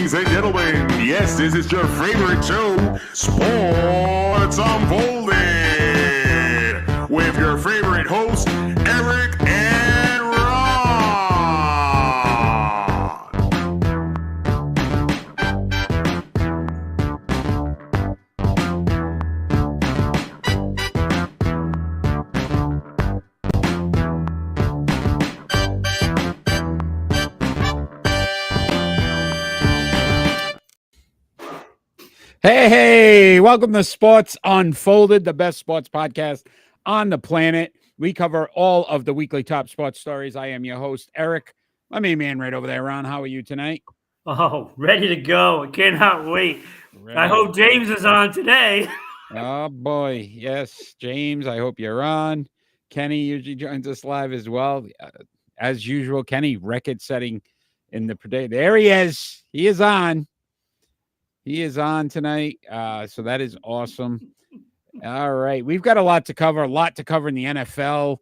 Ladies and gentlemen, yes, this is your favorite show, Sports Unfolded, with your favorite hosts, Eric and Ron. Hey, welcome to Sports Unfolded, the best sports podcast on the planet. We cover all of the weekly top sports stories. I am your host, Eric. My main man right over there, Ron. How are you tonight? Oh, ready to go. I cannot wait. I hope James is on today. Oh, boy. Yes, James, I hope you're on. Kenny usually joins us live as well. As usual, Kenny, record-setting in the day. There he is. He is on. He is on tonight. So that is awesome. All right. We've got a lot to cover in the NFL.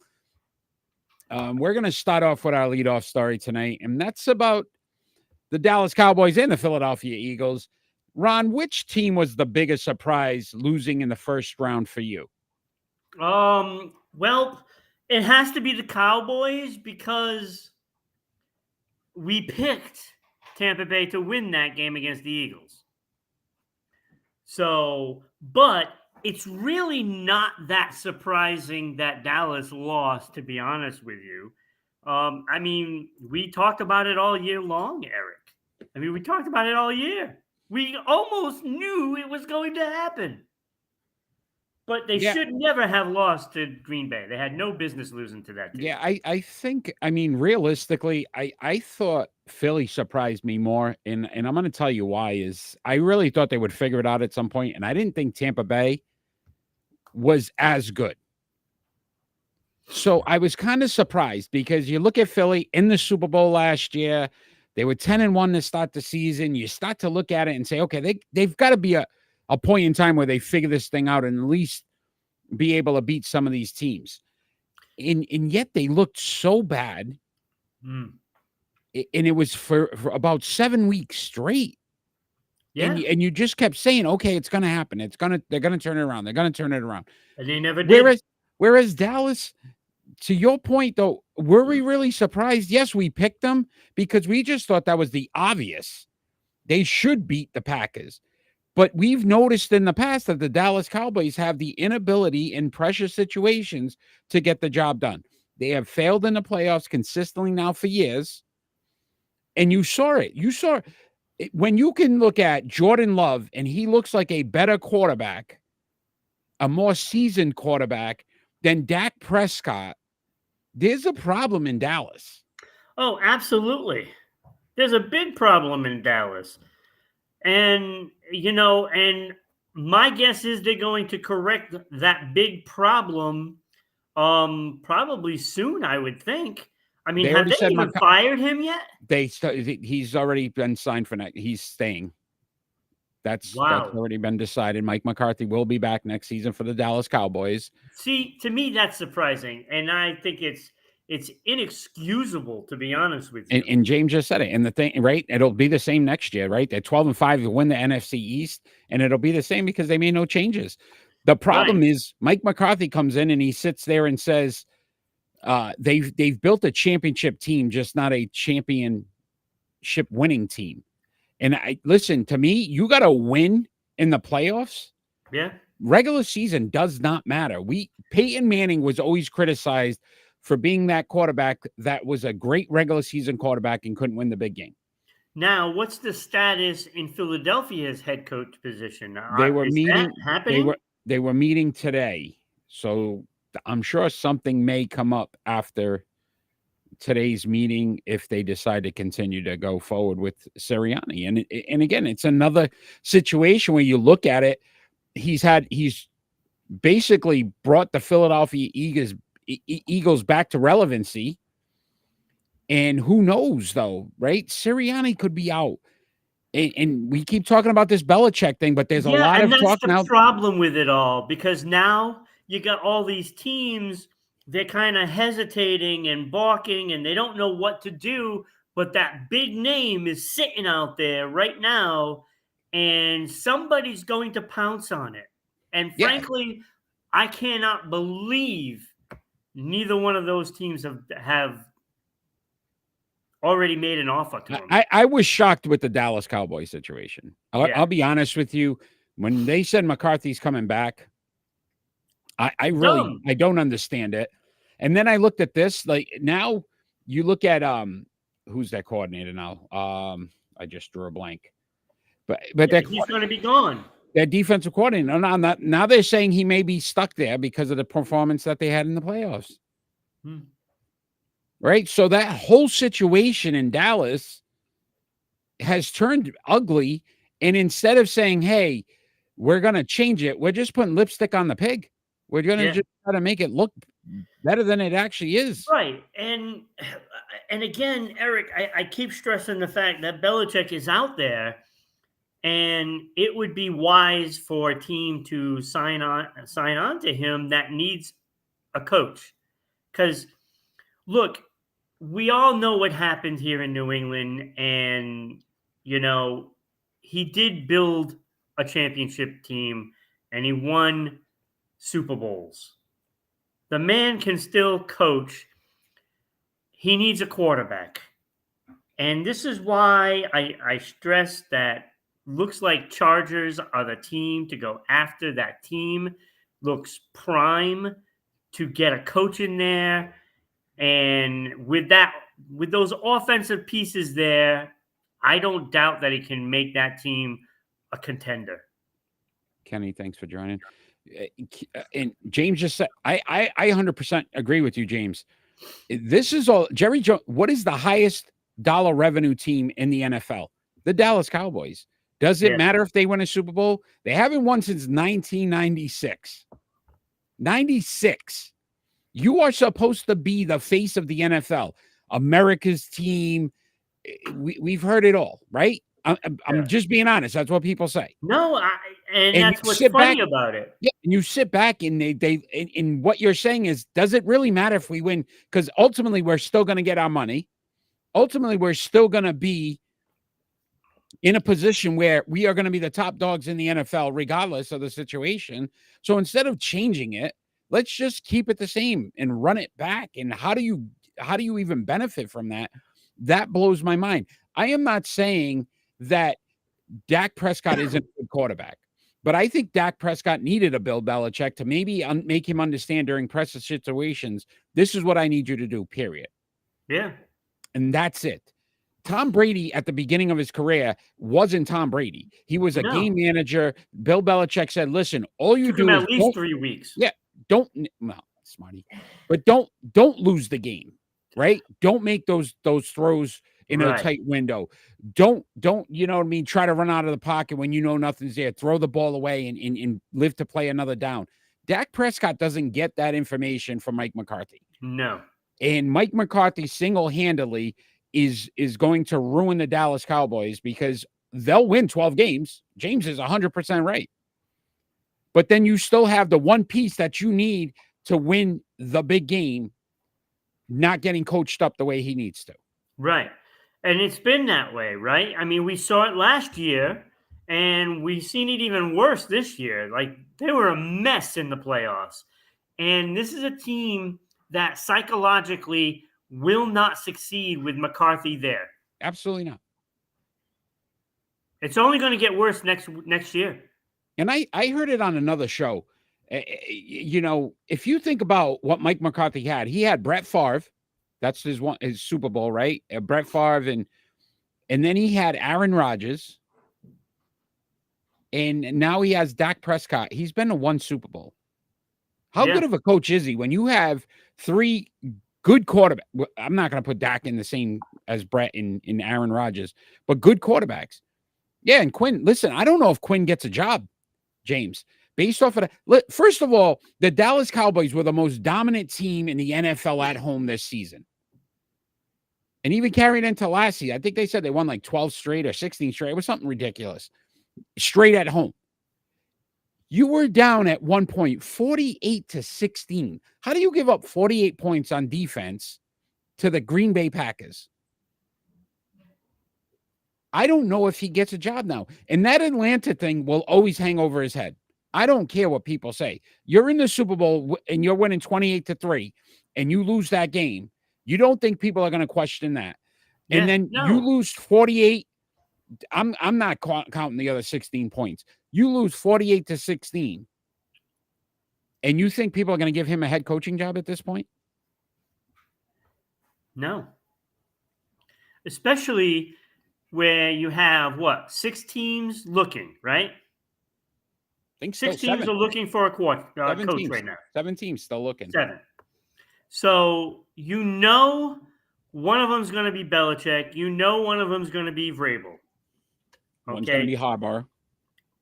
We're going to start off with our leadoff story tonight, and that's about the Dallas Cowboys and the Philadelphia Eagles. Ron, which team was the biggest surprise losing in the first round for you? Well, it has to be the Cowboys because we picked Tampa Bay to win that game against the Eagles. So, but it's really not that surprising that Dallas lost, to be honest with you. I mean, we talked about it all year long, Eric. We talked about it all year. We almost knew it was going to happen. But they should never have lost to Green Bay. They had no business losing to that team. Yeah, I think, realistically, I thought Philly surprised me more. And I'm going to tell you why is I really thought they would figure it out at some point. And I didn't think Tampa Bay was as good. So I was kind of surprised because you look at Philly in the Super Bowl last year, they were 10-1 to start the season. You start to look at it and say, okay, they've got to be a point in time where they figure this thing out and at least be able to beat some of these teams. And yet they looked so bad. And it was for about 7 weeks straight. Yeah. And you just kept saying, okay, it's going to happen. They're going to turn it around. They're going to turn it around. And they never did. Whereas Dallas, to your point though, were we really surprised? Yes, we picked them because we just thought that was the obvious. They should beat the Packers. But we've noticed in the past that the Dallas Cowboys have the inability in pressure situations to get the job done. They have failed in the playoffs consistently now for years. And you saw it. You saw it. When you can look at Jordan Love and he looks like a better quarterback, a more seasoned quarterback than Dak Prescott, there's a problem in Dallas. Oh, absolutely. There's a big problem in Dallas. And, and my guess is they're going to correct that big problem probably soon, I would think. Have they even fired him yet? He's already been signed for next. He's staying. That's already been decided. Mike McCarthy will be back next season for the Dallas Cowboys. See, to me, that's surprising. And I think it's inexcusable, to be honest with you. And James just said it. And the thing, right? It'll be the same next year, right? They're 12-5 to win the NFC East, and it'll be the same because they made no changes. The problem is Mike McCarthy comes in and he sits there and says, they've built a championship team, just not a championship winning team. And listen, to me, you got to win in the playoffs. Yeah. Regular season does not matter. Peyton Manning was always criticized for being that quarterback that was a great regular season quarterback and couldn't win the big game. Now, what's the status in Philadelphia's head coach position? They were meeting. Happening? They were meeting today, so I'm sure something may come up after today's meeting if they decide to continue to go forward with Sirianni. And again, it's another situation where you look at it. He's basically brought the Philadelphia Eagles back to relevancy. And who knows, though, right? Sirianni could be out. And we keep talking about this Belichick thing, but there's a lot of talk now. That's the problem with it all, because now you got all these teams, they're kind of hesitating and balking, and they don't know what to do. but that big name is sitting out there right now, and somebody's going to pounce on it. And Yeah. frankly, I cannot believe neither one of those teams have already made an offer to him. I was shocked with the Dallas Cowboys situation. I'll be honest with you. When they said McCarthy's coming back, I really don't understand it. And then I looked at this. Like now you look at who's that coordinator now? I just drew a blank. But he's going to be gone. Their defensive coordinator. Now they're saying he may be stuck there because of the performance that they had in the playoffs. Right? So that whole situation in Dallas has turned ugly. And instead of saying, hey, we're going to change it, we're just putting lipstick on the pig. We're going to just try to make it look better than it actually is. Right. And again, Eric, I keep stressing the fact that Belichick is out there, and it would be wise for a team to sign on to him that needs a coach. Because, look, we all know what happened here in New England, and, he did build a championship team, and he won Super Bowls. The man can still coach. He needs a quarterback. And this is why I stress that looks like Chargers are the team to go after. That team looks prime to get a coach in there. And with those offensive pieces there, I don't doubt that he can make that team a contender. Kenny, thanks for joining. And James just said, I 100% agree with you, James. This is all Jerry Jones. What is the highest dollar revenue team in the NFL? The Dallas Cowboys. Does it matter if they win a Super Bowl? They haven't won since 1996. 96. You are supposed to be the face of the NFL, America's team. We've heard it all, right? I'm just being honest. That's what people say. No, and that's what's funny about it. Yeah, and you sit back and and what you're saying is, does it really matter if we win? Because ultimately, we're still going to get our money. Ultimately, we're still going to be in a position where we are going to be the top dogs in the NFL, regardless of the situation. So instead of changing it, let's just keep it the same and run it back. And how do you even benefit from that? That blows my mind. I am not saying that Dak Prescott isn't a good quarterback, but I think Dak Prescott needed a Bill Belichick to maybe make him understand during pressure situations, this is what I need you to do, period. Yeah. And that's it. Tom Brady at the beginning of his career wasn't Tom Brady. He was a game manager. Bill Belichick said, listen, all you do is at least 3 weeks. Yeah. Smarty, but don't lose the game, right? Don't make those throws in a tight window. Don't, you know what I mean? Try to run out of the pocket when you know nothing's there. Throw the ball away and live to play another down. Dak Prescott doesn't get that information from Mike McCarthy. No. And Mike McCarthy single-handedly is going to ruin the Dallas Cowboys because they'll win 12 games. James is 100% right. But then you still have the one piece that you need to win the big game not getting coached up the way he needs to. Right. And it's been that way, right? I mean, we saw it last year, and we've seen it even worse this year. Like, they were a mess in the playoffs. And this is a team that psychologically will not succeed with McCarthy there. Absolutely not. It's only going to get worse next year. And I heard it on another show. If you think about what Mike McCarthy had, he had Brett Favre. That's his Super Bowl, right? Brett Favre, and then he had Aaron Rodgers, and now he has Dak Prescott. He's been to one Super Bowl. How good of a coach is he when you have 3 good quarterbacks? I'm not going to put Dak in the same as Brett in Aaron Rodgers, but good quarterbacks. Yeah, and Quinn, listen, I don't know if Quinn gets a job, James. Based off of that, first of all, the Dallas Cowboys were the most dominant team in the NFL at home this season. And even carried into last season. I think they said they won like 12 straight or 16 straight. It was something ridiculous. Straight at home. You were down at one point, 48-16. How do you give up 48 points on defense to the Green Bay Packers? I don't know if he gets a job now. And that Atlanta thing will always hang over his head. I don't care what people say. You're in the Super Bowl and you're winning 28-3 and you lose that game. You don't think people are going to question that. Yeah, And then you no. lose 48. I'm not counting the other 16 points. You lose 48-16. And you think people are going to give him a head coaching job at this point? No. Especially where you have what? 6 teams looking, right? I think 6 still teams seven. are looking for a Seven coach teams. right now. 7 teams still looking. 7. So you know one of them's going to be Belichick. You know one of them's going to be Vrabel. One's going to Okay. be Harbaugh.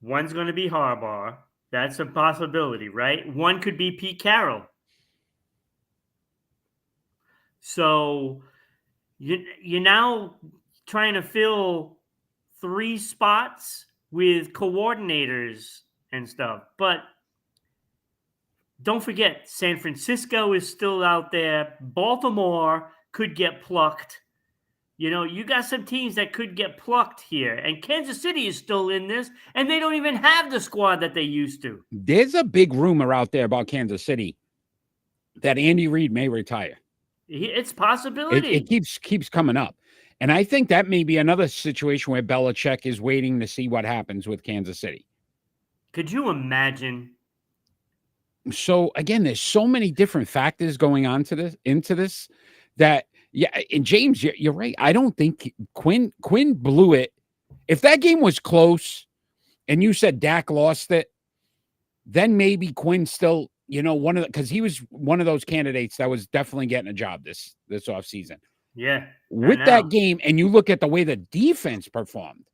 One's going to be Harbaugh. That's a possibility, right? One could be Pete Carroll. So you're now trying to fill 3 spots with coordinators and stuff. But don't forget, San Francisco is still out there. Baltimore could get plucked. You know, you got some teams that could get plucked here. And Kansas City is still in this, and they don't even have the squad that they used to. There's a big rumor out there about Kansas City that Andy Reid may retire. It's a possibility. It keeps coming up. And I think that may be another situation where Belichick is waiting to see what happens with Kansas City. Could you imagine? So again, there's so many different factors going on into this that and James, you're right. I don't think Quinn blew it. If that game was close and you said Dak lost it, then maybe Quinn still, because he was one of those candidates that was definitely getting a job this offseason. Yeah. With that game, and you look at the way the defense performed,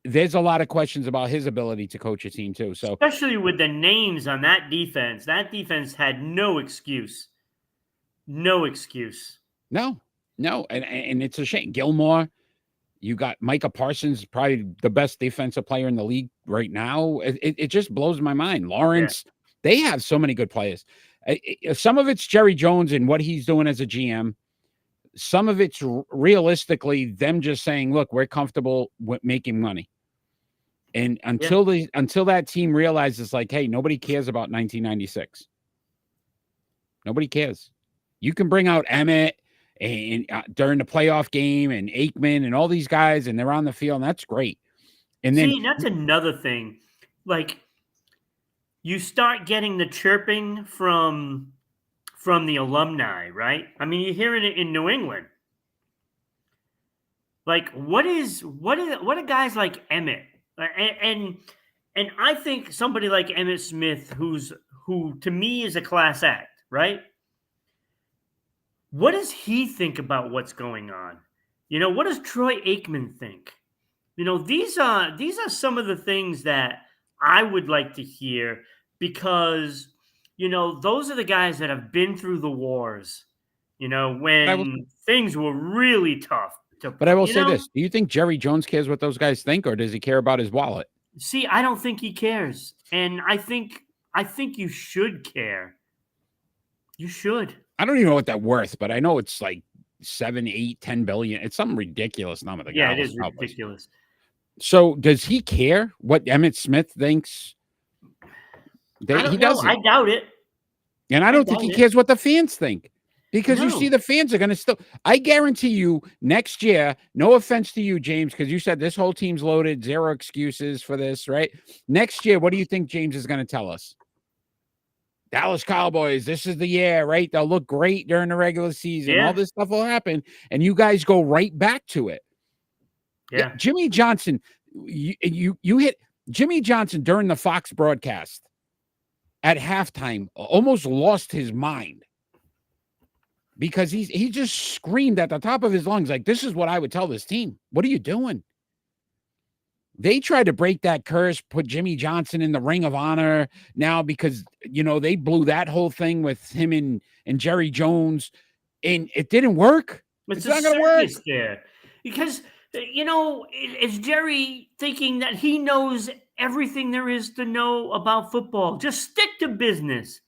there's a lot of questions about his ability to coach a team too. So especially with the names on that defense had no excuse. No excuse. No. And it's a shame. Gilmore, you got Micah Parsons, probably the best defensive player in the league right now. It just blows my mind. Lawrence, They have so many good players. Some of it's Jerry Jones and what he's doing as a GM. Some of it's realistically them just saying, look, we're comfortable with making money. And until that team realizes, like, hey, nobody cares about 1996. Nobody cares. You can bring out Emmett and during the playoff game and Aikman and all these guys, and they're on the field, and that's great. And then that's another thing. Like, you start getting the chirping from the alumni, right? I mean, you hear it in New England. Like, what are guys like Emmett and I think somebody like Emmett Smith, who to me is a class act, right? What does he think about what's going on? What does Troy Aikman think? These are some of the things that I would like to hear, because those are the guys that have been through the wars, when things were really tough. But I will say this. Do you think Jerry Jones cares what those guys think, or does he care about his wallet? See, I don't think he cares. And I think you should care. You should. I don't even know what that's worth, but I know it's like 7, 8, 10 billion. It's some ridiculous number. It is ridiculous. So does he care what Emmett Smith thinks? He doesn't. I doubt it. And I don't think he cares what the fans think. Because you see, the fans are going to still. I guarantee you next year, no offense to you, James, because you said this whole team's loaded, 0 excuses for this, right? Next year, what do you think James is going to tell us? Dallas Cowboys, this is the year, right? They'll look great during the regular season. All this stuff will happen, and you guys go right back to it. Yeah. Jimmy Johnson, you hit Jimmy Johnson during the Fox broadcast at halftime, almost lost his mind. Because he just screamed at the top of his lungs, like, this is what I would tell this team. What are you doing? They tried to break that curse, put Jimmy Johnson in the Ring of Honor now because, they blew that whole thing with him and Jerry Jones, and it didn't work. It's not going to work. There. Because, it's Jerry thinking that he knows everything there is to know about football. Just stick to business.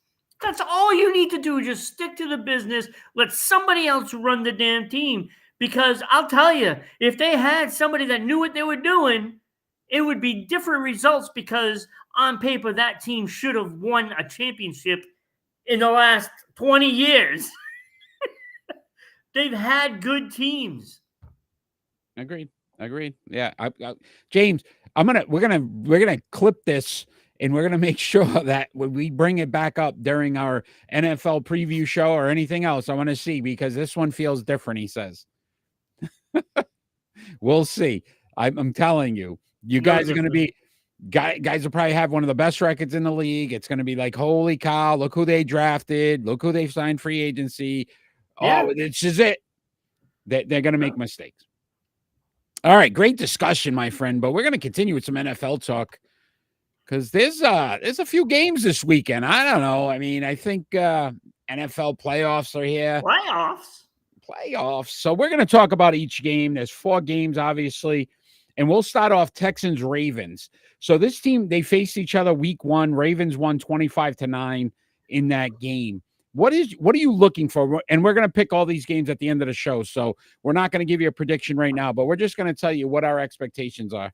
That's all you need to do. Just stick to the business. Let somebody else run the damn team. Because I'll tell you, if they had somebody that knew what they were doing, it would be different results because on paper, that team should have won a championship in the last 20 years. They've had good teams. Agreed. Yeah, James, we're gonna clip this, and we're gonna make sure that when we bring it back up during our NFL preview show or anything else, I want to see, because this one feels different. He says, "We'll see." I'm telling you, guys are gonna be guys will probably have one of the best records in the league. It's gonna be like, holy cow! Look who they drafted. Look who they signed free agency. Yeah. Oh, this is it. They're gonna make mistakes. All right, great discussion, my friend. But we're going to continue with some NFL talk because there's a few games this weekend. I don't know. I mean, I think NFL playoffs are here. Playoffs. So we're going to talk about each game. There's 4 games, obviously, and we'll start off Texans-Ravens. So this team, they faced each other week 1. Ravens won 25-9 in that game. What are you looking for? And we're going to pick all these games at the end of the show. So we're not going to give you a prediction right now, but we're just going to tell you what our expectations are.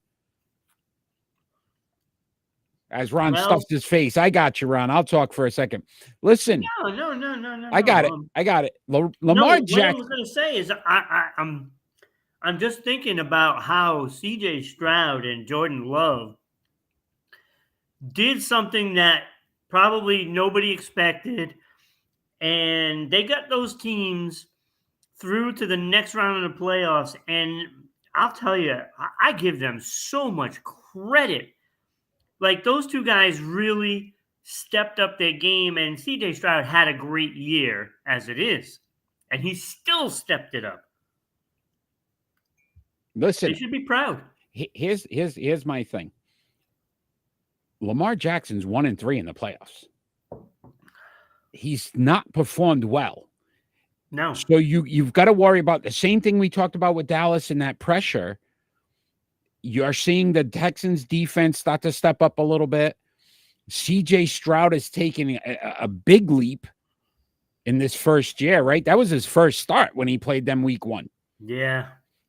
As Ron stuffs his face. I got you, Ron. I'll talk for a second. Listen. No. I got it. Lamar Jackson. What I was going to say is I'm just thinking about how CJ Stroud and Jordan Love did something that probably nobody expected. And they got those teams through to the next round of the playoffs. And I'll tell you, I give them so much credit. Like, those two guys really stepped up their game. And CJ Stroud had a great year as it is. And he still stepped it up. Listen. They should be proud. Here's my thing. Lamar Jackson's 1-3 in the playoffs. He's not performed well. No. So you've got to worry about the same thing we talked about with Dallas and that pressure. You're seeing the Texans defense start to step up a little bit. CJ Stroud is taking a big leap in this first year, right? That was his first start when he played them week 1. Yeah.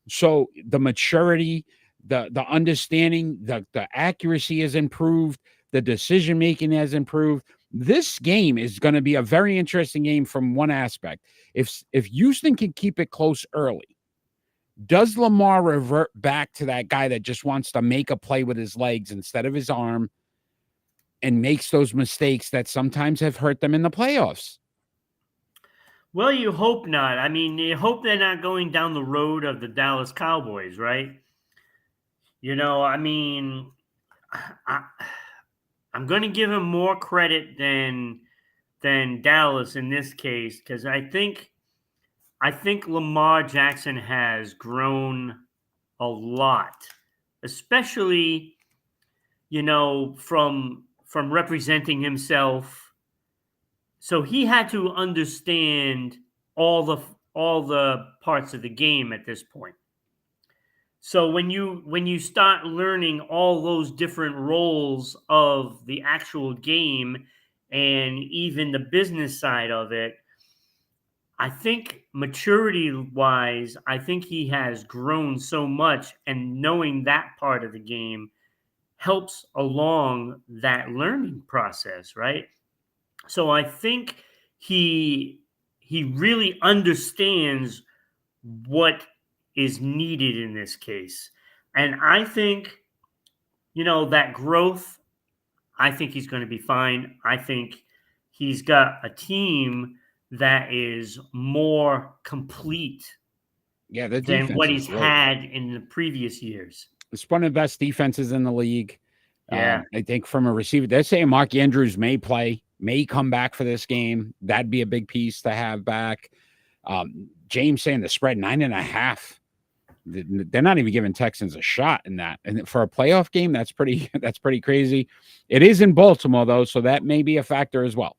So the maturity, the understanding, the accuracy has improved. The decision-making has improved. This game is going to be a very interesting game from one aspect. If Houston can keep it close early, does Lamar revert back to that guy that just wants to make a play with his legs instead of his arm and makes those mistakes that sometimes have hurt them in the playoffs? Well, you hope not. I mean, you hope they're not going down the road of the Dallas Cowboys, right? You know, I mean, I'm going to give him more credit than Dallas in this case, because I think Lamar Jackson has grown a lot, especially, you know, from representing himself. So he had to understand all the parts of the game at this point. So when you start learning all those different roles of the actual game and even the business side of it, I think maturity-wise, I think he has grown so much, and knowing that part of the game helps along that learning process, right? So I think he really understands what is needed in this case. And I think, you know, that growth, I think he's going to be fine. I think he's got a team that is more complete than what he's had in the previous years. It's one of the best defenses in the league. Yeah. I think from a receiver, they're saying Mark Andrews may come back for this game. That'd be a big piece to have back. James saying the spread 9.5. They're not even giving Texans a shot in that. And for a playoff game, that's pretty crazy. It is in Baltimore though, so that may be a factor as well.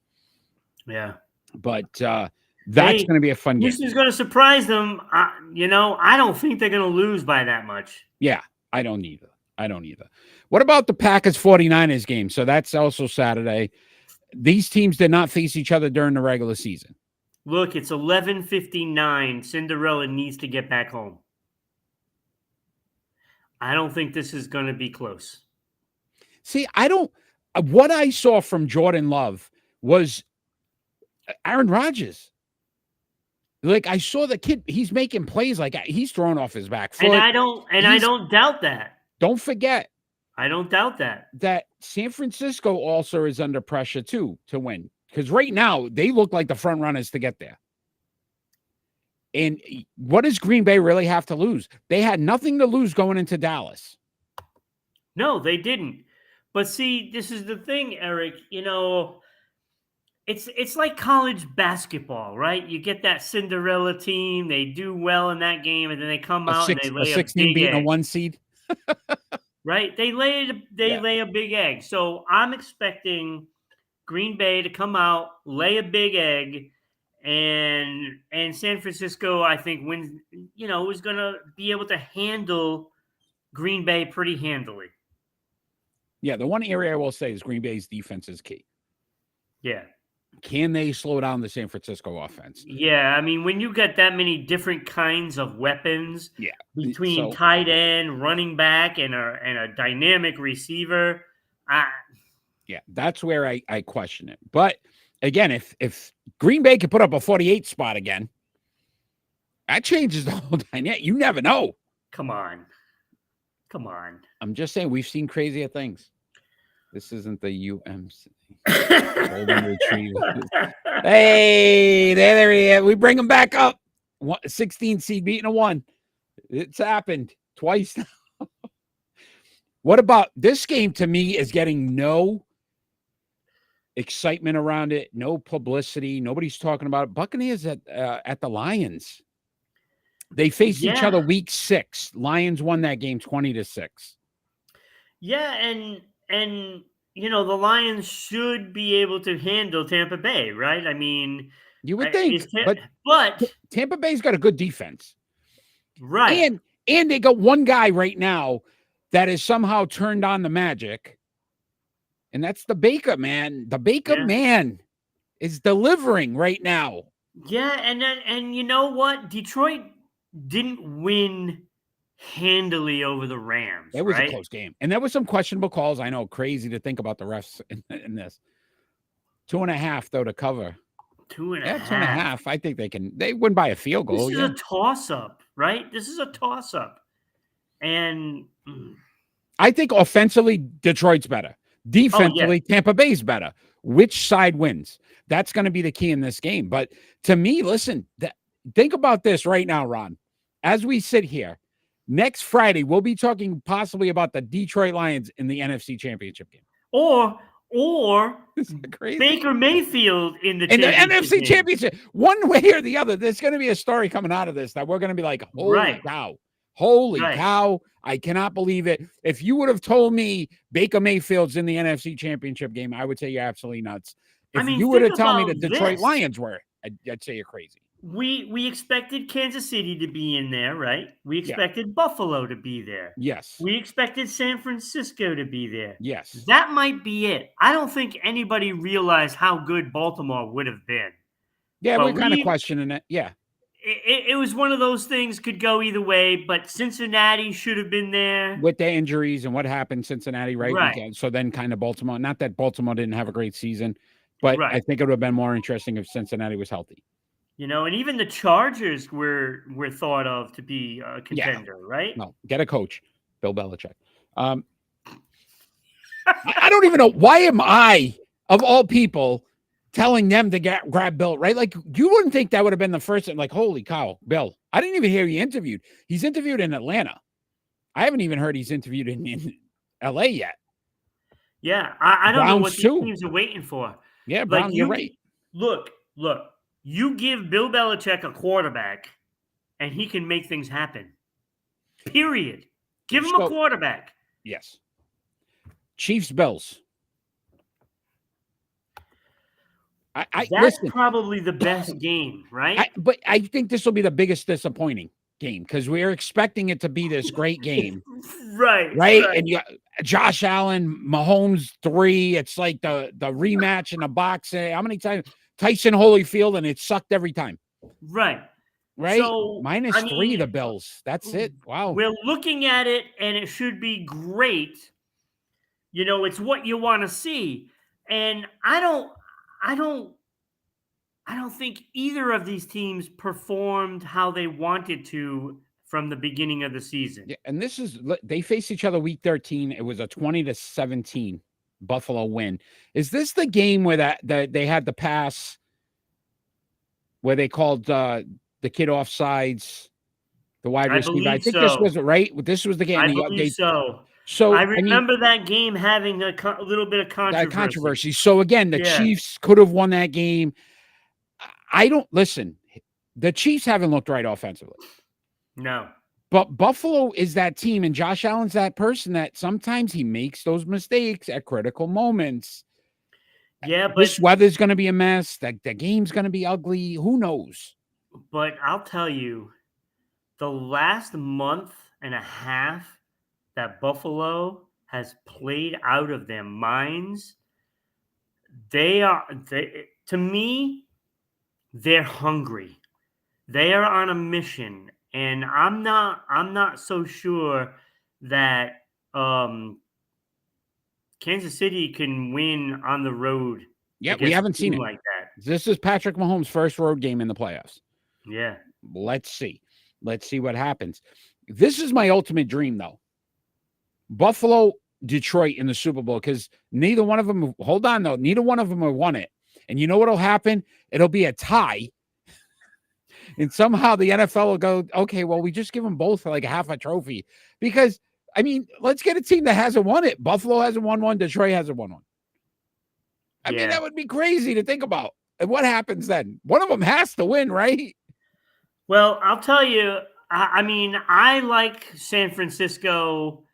Yeah. But that's going to be a fun game. Houston's going to surprise them. You know, I don't think they're going to lose by that much. Yeah, I don't either. What about the Packers 49ers game? So that's also Saturday. These teams did not face each other during the regular season. Look, it's 11:59. Cinderella needs to get back home. I don't think this is going to be close. See, I don't. What I saw from Jordan Love was Aaron Rodgers. Like I saw the kid, he's making plays like he's throwing off his back foot. And I don't doubt that. Don't forget, I don't doubt that San Francisco also is under pressure too to win, because right now they look like the front runners to get there. And what does Green Bay really have to lose? They had nothing to lose going into Dallas. No, they didn't. But see, this is the thing, Eric. It's like college basketball, right? You get that Cinderella team, they do well in that game, and then they come out and they lay a 16 big beating egg. a 1 seed. Right? They lay a big egg. So I'm expecting Green Bay to come out, lay a big egg, and San Francisco, I think, wins. Is going to be able to handle Green Bay pretty handily. Yeah, the one area I will say is Green Bay's defense is key. Yeah. Can they slow down the San Francisco offense? Yeah, I mean, when you get that many different kinds of weapons, between tight end, running back, and a dynamic receiver, that's where I question it. But again, if Green Bay can put up a 48 spot again, that changes the whole dynamic. You never know. Come on. I'm just saying, we've seen crazier things. This isn't the UMC. Golden Retriever. Hey, there he is. We bring him back up. 16 seed beating a 1. It's happened twice now. What about this game? To me, is getting no excitement around it, no publicity. Nobody's talking about it. Buccaneers at the Lions. They faced each other week 6. Lions won that game 20-6. Yeah, and the Lions should be able to handle Tampa Bay, right? I mean, you would think, but Tampa Bay's got a good defense, right? And they got one guy right now that has somehow turned on the magic, and that's the Baker man. The Baker man is delivering right now. Yeah, and you know what? Detroit didn't win handily over the Rams. It was a close game, and there was some questionable calls. I know, crazy to think about the refs in this. 2.5 though to cover. 2.5. Yeah, 2.5. I think they win by a field goal. This is a toss-up, right? This is a toss-up, and I think offensively Detroit's better. Defensively, Tampa Bay's better. Which side wins? That's going to be the key in this game. But to me, listen, think about this right now, Ron. As we sit here, next Friday, we'll be talking possibly about the Detroit Lions in the NFC Championship game. Or crazy? Baker Mayfield in the NFC Championship. One way or the other, there's going to be a story coming out of this that we're going to be like, holy cow. Holy cow. I cannot believe it. If you would have told me Baker Mayfield's in the NFC Championship game, I would say you're absolutely nuts. If you would have told me the Detroit Lions were, I'd say you're crazy. We expected Kansas City to be in there, right? We expected Buffalo to be there. Yes. We expected San Francisco to be there. Yes. That might be it. I don't think anybody realized how good Baltimore would have been. Yeah, but we're kind of questioning it. Yeah. It was one of those things, could go either way, but Cincinnati should have been there. With the injuries and what happened, Cincinnati, right? So then kind of Baltimore, not that Baltimore didn't have a great season, but I think it would have been more interesting if Cincinnati was healthy. And even the Chargers were thought of to be a contender, right? No, get a coach, Bill Belichick. I don't even know, why am I, of all people, telling them to grab Bill, right? Like, you wouldn't think that would have been the first, like, holy cow, Bill. I didn't even hear he interviewed. He's interviewed in Atlanta. I haven't even heard he's interviewed in LA yet. Yeah, I don't know what these teams are waiting for. Yeah, Brown, you're right. Look. You give Bill Belichick a quarterback, and he can make things happen. Period. Give him a quarterback. Yes. Chiefs, Bills. That's probably the best game, right? But I think this will be the biggest disappointing game because we're expecting it to be this great game. Right. And you got Josh Allen, Mahomes 3. It's like the rematch in the boxing. How many times Tyson Holyfield, and it sucked every time. Right. Right? So, Minus I 3, the mean, Bills. That's it. Wow. we're looking at it, and it should be great. You know, it's what you want to see. And I don't think either of these teams performed how they wanted to from the beginning of the season. Yeah, and this is they faced each other week 13. It was a 20-17 Buffalo win. Is this the game where that they had the pass where they called the kid offsides, the wide I receiver? I believe think this so. was right. This was the game. I believe so. So I I mean remember that game having a little bit of that controversy. controversy. So again, the Yeah. Chiefs could have won that game. I don't listen. The Chiefs haven't looked right offensively. No. But Buffalo is that team, and Josh Allen's that person that sometimes he makes those mistakes at critical moments. Yeah, but This weather's going to be a mess. The game's going to be ugly. Who knows? But I'll tell you, the last month and a half that Buffalo has played out of their minds, to me, they're hungry. They are on a mission, and I'm not so sure that Kansas City can win on the road. Yeah, we against a haven't seen team it. like that. This is Patrick Mahomes' first road game in the playoffs. Yeah. Let's see. Let's see what happens. This is my ultimate dream, though. Buffalo, Detroit in the Super Bowl, because neither one of them, hold on, though, neither one of them have won it. And you know what'll happen? It'll be a tie. And somehow the NFL will go, okay, well, we just give them both like half a trophy. Because, I mean, let's get a team that hasn't won it. Buffalo hasn't won one. Detroit hasn't won one. I mean, that would be crazy to think about. And what happens then? One of them has to win, right? Well, I'll tell you, I mean, I like San Francisco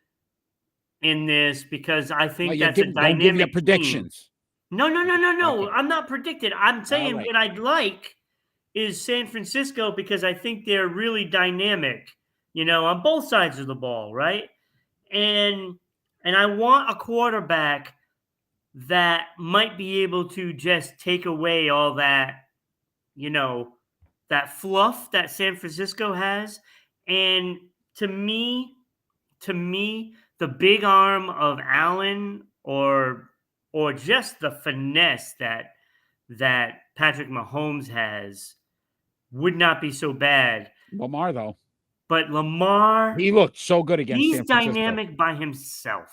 in this because I think that's a dynamic don't give your team. predictions. No. Okay. I'm not predicting. I'm saying right. what I'd like is San Francisco because I think they're really dynamic, you know, on both sides of the ball, right? And I want a quarterback that might be able to just take away all that, you know, that fluff that San Francisco has. And to me, the big arm of Allen or just the finesse that Patrick Mahomes has would not be so bad. Lamar, though. But Lamar, he looked so good against he's San Francisco. dynamic by himself,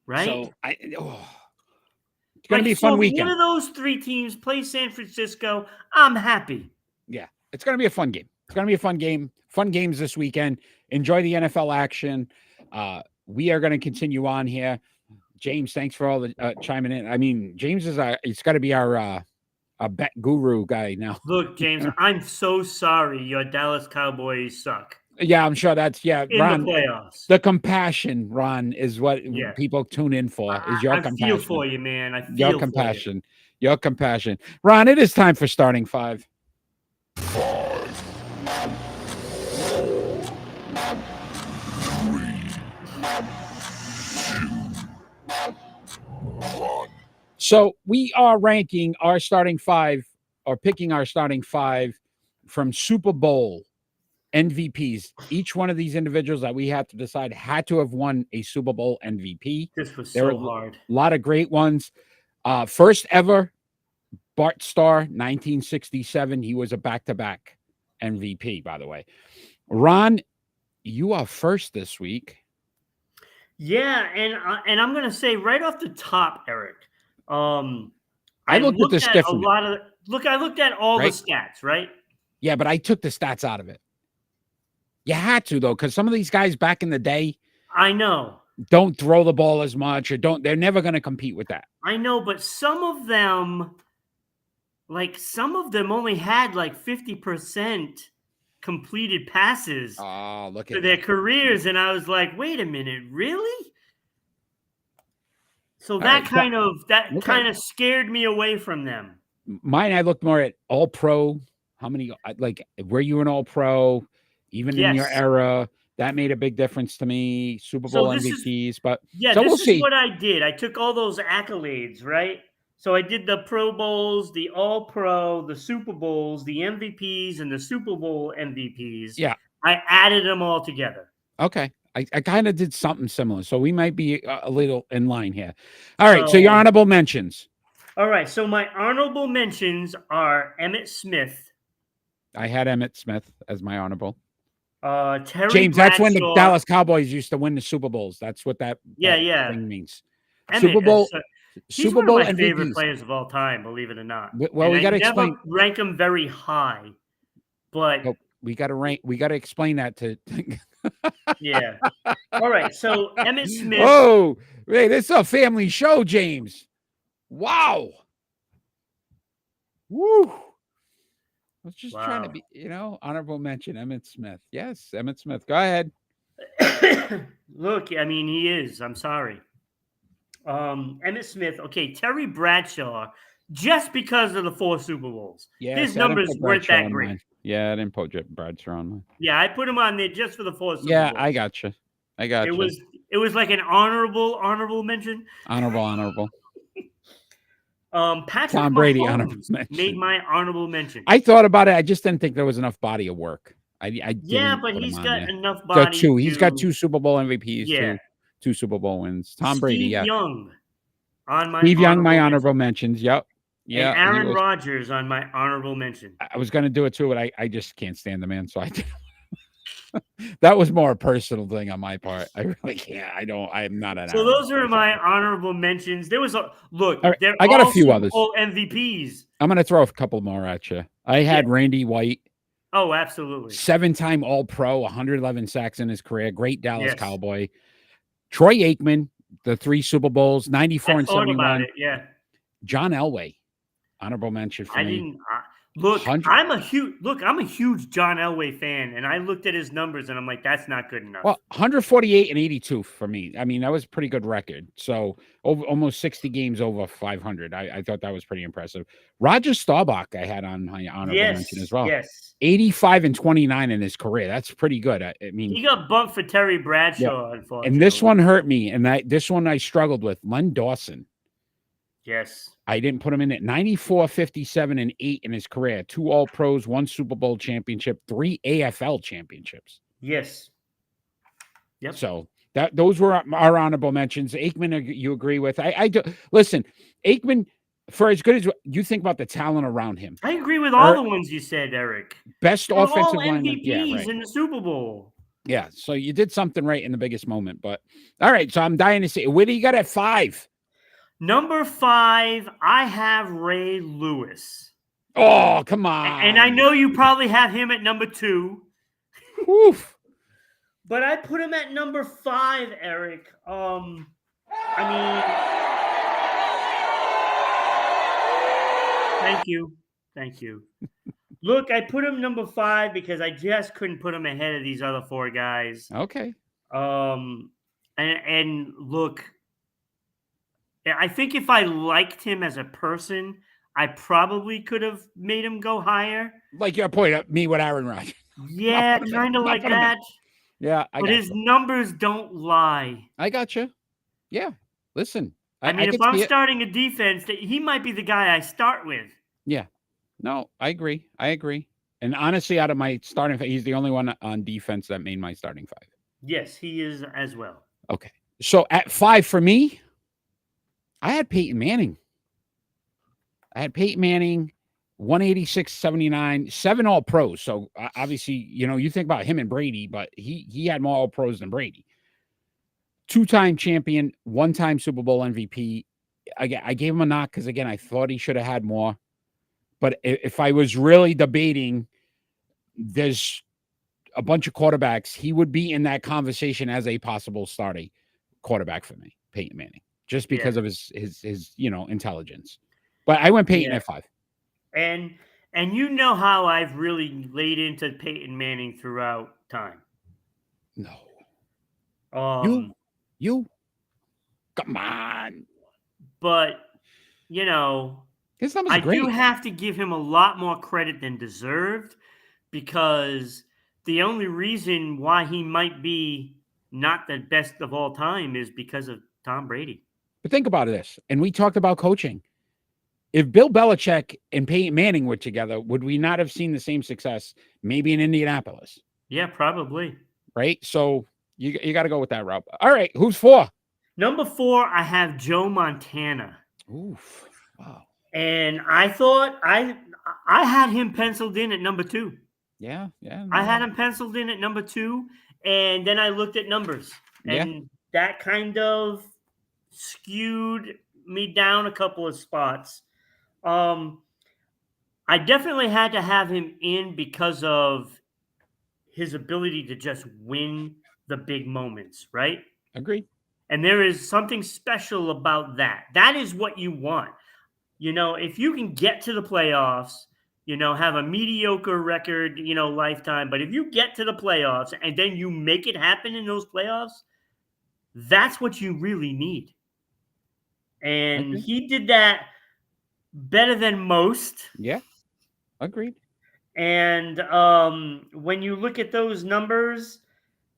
right? So it's going to be a fun weekend. If one of those three teams play San Francisco, I'm happy. Yeah, it's going to be a fun game. It's going to be a fun game. Fun games this weekend. Enjoy the NFL action. We are going to continue on here. James, thanks for all the chiming in. I mean, James is it's got to be our bet guru guy now. Look, James, I'm so sorry your Dallas Cowboys suck. Yeah, I'm sure that's in Ron, the playoffs. The compassion, Ron, is what people tune in for. Is your compassion? I feel for you, man. I feel your compassion. Your compassion. Ron, it is time for starting five. So we are ranking our starting five, or picking our starting five from Super Bowl MVPs. Each one of these individuals that we have to decide had to have won a Super Bowl MVP. This was there so were hard. A lot of great ones. First ever, Bart Starr, 1967. He was a back-to-back MVP, by the way. Ron, you are first this week. Yeah, and I'm going to say right off the top, Eric. I looked at the stiffness. I looked at all the stats, right? Yeah, but I took the stats out of it. You had to, though, because some of these guys back in the day, I know, don't throw the ball as much, or they're never going to compete with that. I know, but some of them only had like 50% completed passes for their careers, and I was like, wait a minute, really? So that kind of scared me away from them. Mine, I looked more at All-Pro. How many, were you an All-Pro? Even in your era, that made a big difference to me. Super Bowl MVPs, but this is what I did. I took all those accolades, right? So I did the Pro Bowls, the All Pro, the Super Bowls, the MVPs, and the Super Bowl MVPs. Yeah. I added them all together. Okay. I kind of did something similar. So we might be a little in line here. All right. So your honorable mentions. All right. So my honorable mentions are Emmitt Smith. I had Emmitt Smith as my honorable. Terry James, Bradshaw. that's when the Dallas Cowboys used to win the Super Bowls. That's what that thing means. Emmett Super Bowl. He's Super one Bowl of my MVPs. favorite players of all time, believe it or not. Well, we got to explain. Never rank him very high, but we got to rank. We got to explain that to. Yeah. All right. So Emmitt Smith. Oh, hey, this is a family show, James. Wow. Woo. I was just trying to be, honorable mention Emmitt Smith. Yes, Emmitt Smith. Go ahead. Look, I mean, he is. I'm sorry. Emmitt Smith. Okay, Terry Bradshaw. Just because of the 4 Super Bowls. Yeah, his numbers weren't that great. Mine. Yeah, I didn't put Bradshaw on mine. Yeah, I put him on there just for the 4 Super Bowls. Yeah, I got you. It was like an honorable mention. Honorable. Patrick Tom Brady Mahomes made my honorable mention. I thought about it. I just didn't think there was enough body of work. But he's got enough body. He's got 2 Super Bowl MVPs. Yeah. 2 Super Bowl wins. Tom Brady. Yeah. Steve Young, my honorable mentions. Yep. Yeah. And Aaron Rodgers on my honorable mention. I was going to do it too, but I just can't stand the man, so I did. That was more a personal thing on my part. I really can't. I'm not an. So those are my honorable mentions. There was a look. Right, I got a few Super others. Bowl MVPs. I'm going to throw a couple more at you. I had Randy White. Oh, absolutely. 7-time All-Pro, 111 sacks in his career. Great Dallas Cowboy. Troy Aikman, the 3 Super Bowls, 94 and 71. About it, yeah. John Elway, honorable mention for me. I'm a huge John Elway fan, and I looked at his numbers, and I'm like, that's not good enough. Well, 148 and 82 for me. I mean, that was a pretty good record. So almost 60 games over 500. I thought that was pretty impressive. Roger Staubach, I had on my honorable mention as well. Yes, 85 and 29 in his career. That's pretty good. I mean, he got bumped for Terry Bradshaw, unfortunately. And this one hurt me, and this one I struggled with. Len Dawson. Yes. I didn't put him in it. 94, 57, and 8 in his career. 2 All-Pros, 1 Super Bowl championship, 3 AFL championships. Yes. Yep. So those were our honorable mentions. Aikman, you agree with? I do. Listen, Aikman, for as good as you think about the talent around him. I agree with all the ones you said, Eric. Best offensive lineman. MVPs in the Super Bowl. Yeah, so you did something right in the biggest moment. But all right, so I'm dying to see. Where do you got at 5? Number 5, I have Ray Lewis. Oh, come on. And I know you probably have him at number 2. Oof. But I put him at number 5, Eric. Thank you. Look, I put him number 5 because I just couldn't put him ahead of these other 4 guys. Okay. And look, I think if I liked him as a person, I probably could have made him go higher. Like your point at me with Aaron Rodgers. Yeah, kind of like that. Yeah, but his numbers don't lie. I got you. Yeah, listen. I mean, if I'm starting a defense, he might be the guy I start with. Yeah. No, I agree. And honestly, out of my starting 5, he's the only one on defense that made my starting 5. Yes, he is as well. Okay. So at 5 for me, I had Peyton Manning. 186, 79, 7 All-Pros. So obviously, you think about him and Brady, but he had more All-Pros than Brady. 2-time champion, 1-time Super Bowl MVP. I gave him a knock because, again, I thought he should have had more. But if I was really debating, there's a bunch of quarterbacks. He would be in that conversation as a possible starting quarterback for me, Peyton Manning, just because of his intelligence. But I went Peyton at 5. And you know how I've really laid into Peyton Manning throughout time. No. You? Come on. But, his numbers are great. I do have to give him a lot more credit than deserved, because the only reason why he might be not the best of all time is because of Tom Brady. But think about this, and we talked about coaching. if Bill Belichick and Peyton Manning were together, would we not have seen the same success? Maybe in Indianapolis, Yeah, probably. right? So you got to go with that route. All right, who's 4? Number 4, I have Joe Montana. Oof. Wow. And I thought I had him penciled in at number 2. Yeah. Yeah. I No. had him penciled in at number 2, and then I looked at numbers, Yeah. and that kind of skewed me down a couple of spots. I definitely had to have him in because of his ability to just win the big moments, right? Agreed. And there is something special about that. That is what you want. You know, if you can get to the playoffs, you know, have a mediocre record, you know, lifetime, but if you get to the playoffs and then you make it happen in those playoffs, that's what you really need. And Agreed. he did that better than most. Yeah. Agreed. And when you look at those numbers,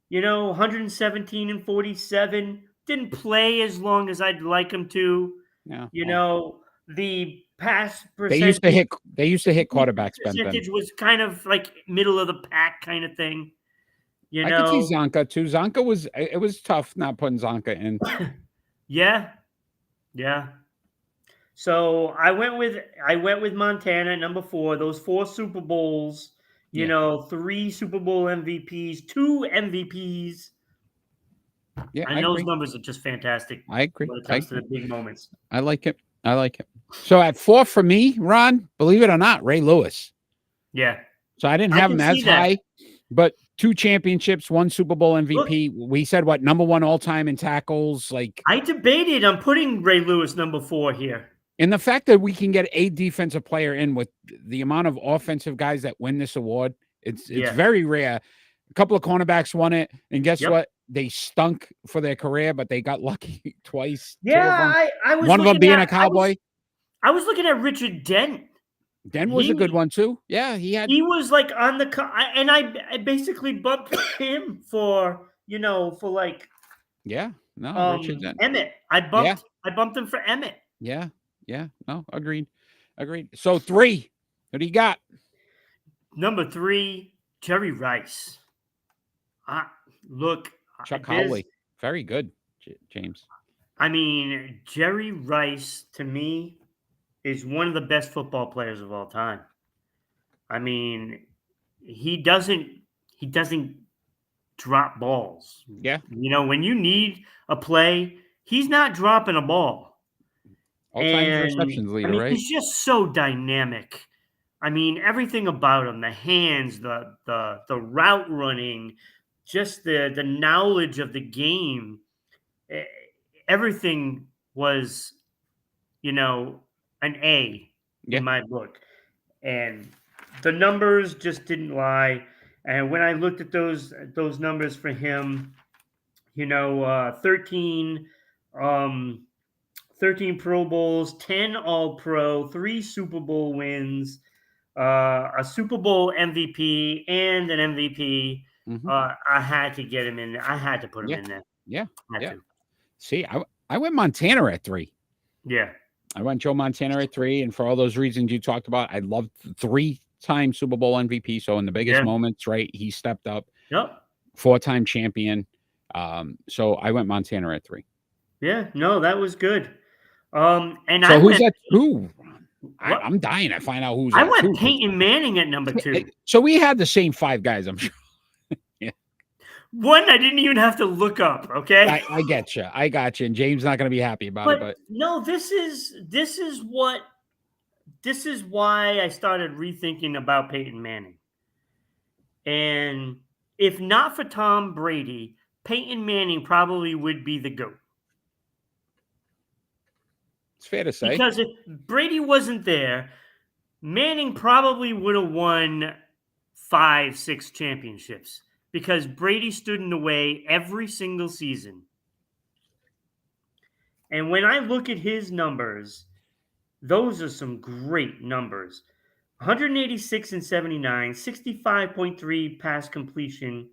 you know, 117 and 47, didn't play as long as I'd like him to. Yeah. You Well, know, the pass they used to hit quarterbacks, Ben. percentage was kind of like middle of the pack kind of thing. You I could see know, Zonka too. Zonka was it was tough not putting Zonka in. yeah, yeah. So I went with Montana at number 4. Those 4 Super Bowls, you Yeah. know, 3 Super Bowl MVPs, 2 MVPs. Yeah, And I those agree. numbers are just fantastic I agree. when it I comes to the big moments. like it. I like it. So at 4 for me, Ron, believe it or not, Ray Lewis. Yeah. So I didn't I have can him as see that. high, but 2 championships, 1 Super Bowl MVP. We said what, number 1 all time in tackles, like. I debated on putting Ray Lewis number 4 here. And the fact that we can get a defensive player in with the amount of offensive guys that win this award, it's Yeah. very rare. A couple of cornerbacks won it, and guess Yep. what? They stunk for their career, but they got lucky twice. 2 of Yeah, them. I was One of them looking being at, a Cowboy. I was looking at Richard Dent. Den was a good one too. Yeah, He was like on the and I basically bumped him for, you know, for like yeah. No, Richard Den. Emmett. I bumped him for Emmett. Yeah. Yeah. No, agreed. So 3. What do you got? Number 3, Jerry Rice. Look, Chuck there's- Howley. Very good, James. I mean, Jerry Rice to me is one of the best football players of all time. I mean, he doesn't drop balls. Yeah. You know, when you need a play, he's not dropping a ball. All-time receptions leader, I mean, right? he's just so dynamic. I mean, everything about him, the hands, the route running, just the knowledge of the game, everything was, you know, an A in my book. And the numbers just didn't lie. And when I looked at those numbers for him, you know, 13 Pro Bowls, 10 All-Pro, 3 Super Bowl wins, a Super Bowl MVP, and an MVP. Mhm. I had to get him in there. I had to put him in there. Yeah. Had to. See, I went Montana at 3. Yeah. I went Joe Montana at 3, and for all those reasons you talked about, I love 3-time Super Bowl MVP. So in the biggest moments, right, he stepped up. Yep. 4-time champion. So I went Montana at 3. Yeah. No, that was good. And so I who's went, at 2? What? I'm dying to find out who's I at went 2. Peyton Manning at number 2. So we had the same 5 guys, I'm sure. One I didn't even have to look up. Okay, I get you. I got you. And James not going to be happy about it, but no, this is why I started rethinking about Peyton Manning. And if not for Tom Brady, Peyton Manning probably would be the GOAT. it's fair to say. Because if Brady wasn't there, Manning probably would have won 5-6 championships. Because Brady stood in the way every single season. And when I look at his numbers, those are some great numbers. 186 and 79, 65.3 pass completion,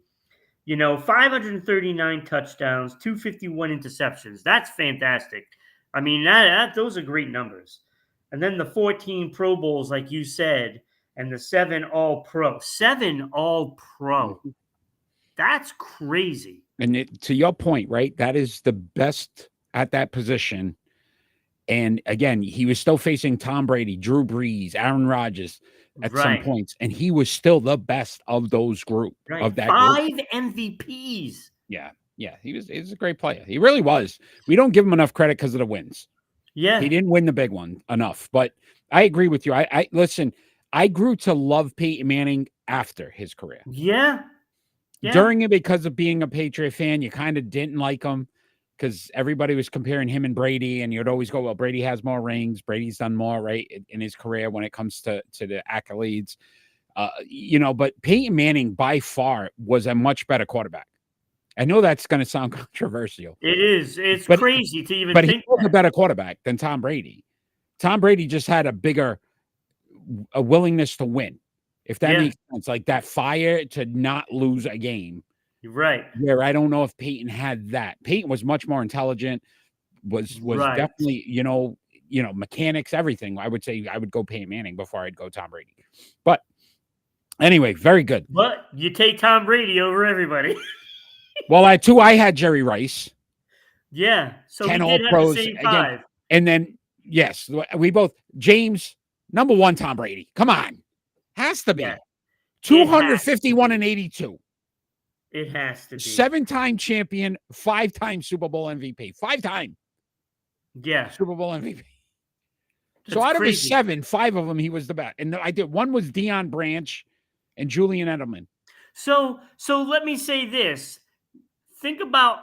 you know, 539 touchdowns, 251 interceptions. That's fantastic. I mean, those are great numbers. and then the 14 Pro Bowls, like you said, and the 7 All-Pro. 7 All-Pro. Mhm. That's crazy. And to your point, right? That is the best at that position. And again, he was still facing Tom Brady, Drew Brees, Aaron Rodgers at some Right. points, and he was still the best of those group Right. of that 5 group. MVPs. Yeah, he was a great player. He really was. We don't give him enough credit because of the wins. Yeah. He didn't win the big one enough, but I agree with you. I listen. I grew to love Peyton Manning after his career. Yeah. Yeah. During it, because of being a Patriot fan, you kind of didn't like him because everybody was comparing him and Brady, and you'd always go, "Well, Brady has more rings. Brady's done more, right, in his career when it comes to the accolades." But Peyton Manning by far was a much better quarterback. I know that's going to sound controversial. It is. It's But- crazy to even But think he was a that. better quarterback than Tom Brady. Tom Brady just had a willingness to win, if that Yeah. makes sense. Like that fire to not lose a game. You're right. Where I don't know if Peyton had that. Peyton was much more intelligent. Was Right. definitely mechanics, everything. I would say I would go Peyton Manning before I'd go Tom Brady. But anyway, very good. But you take Tom Brady over everybody. Well, I had Jerry Rice. Yeah. So 10 we did have All-Pros the same again. 5. And then, yes, we both, James, number 1, Tom Brady. Come on. Has to be. Yeah. 251 and 82. It has to be. 7-time champion, 5-time Super Bowl MVP. 5-time Yeah. Super Bowl MVP. So That's out of his crazy. 7, 5 of them, he was the best. And I did. One was Deion Branch and Julian Edelman. So let me say this. Think about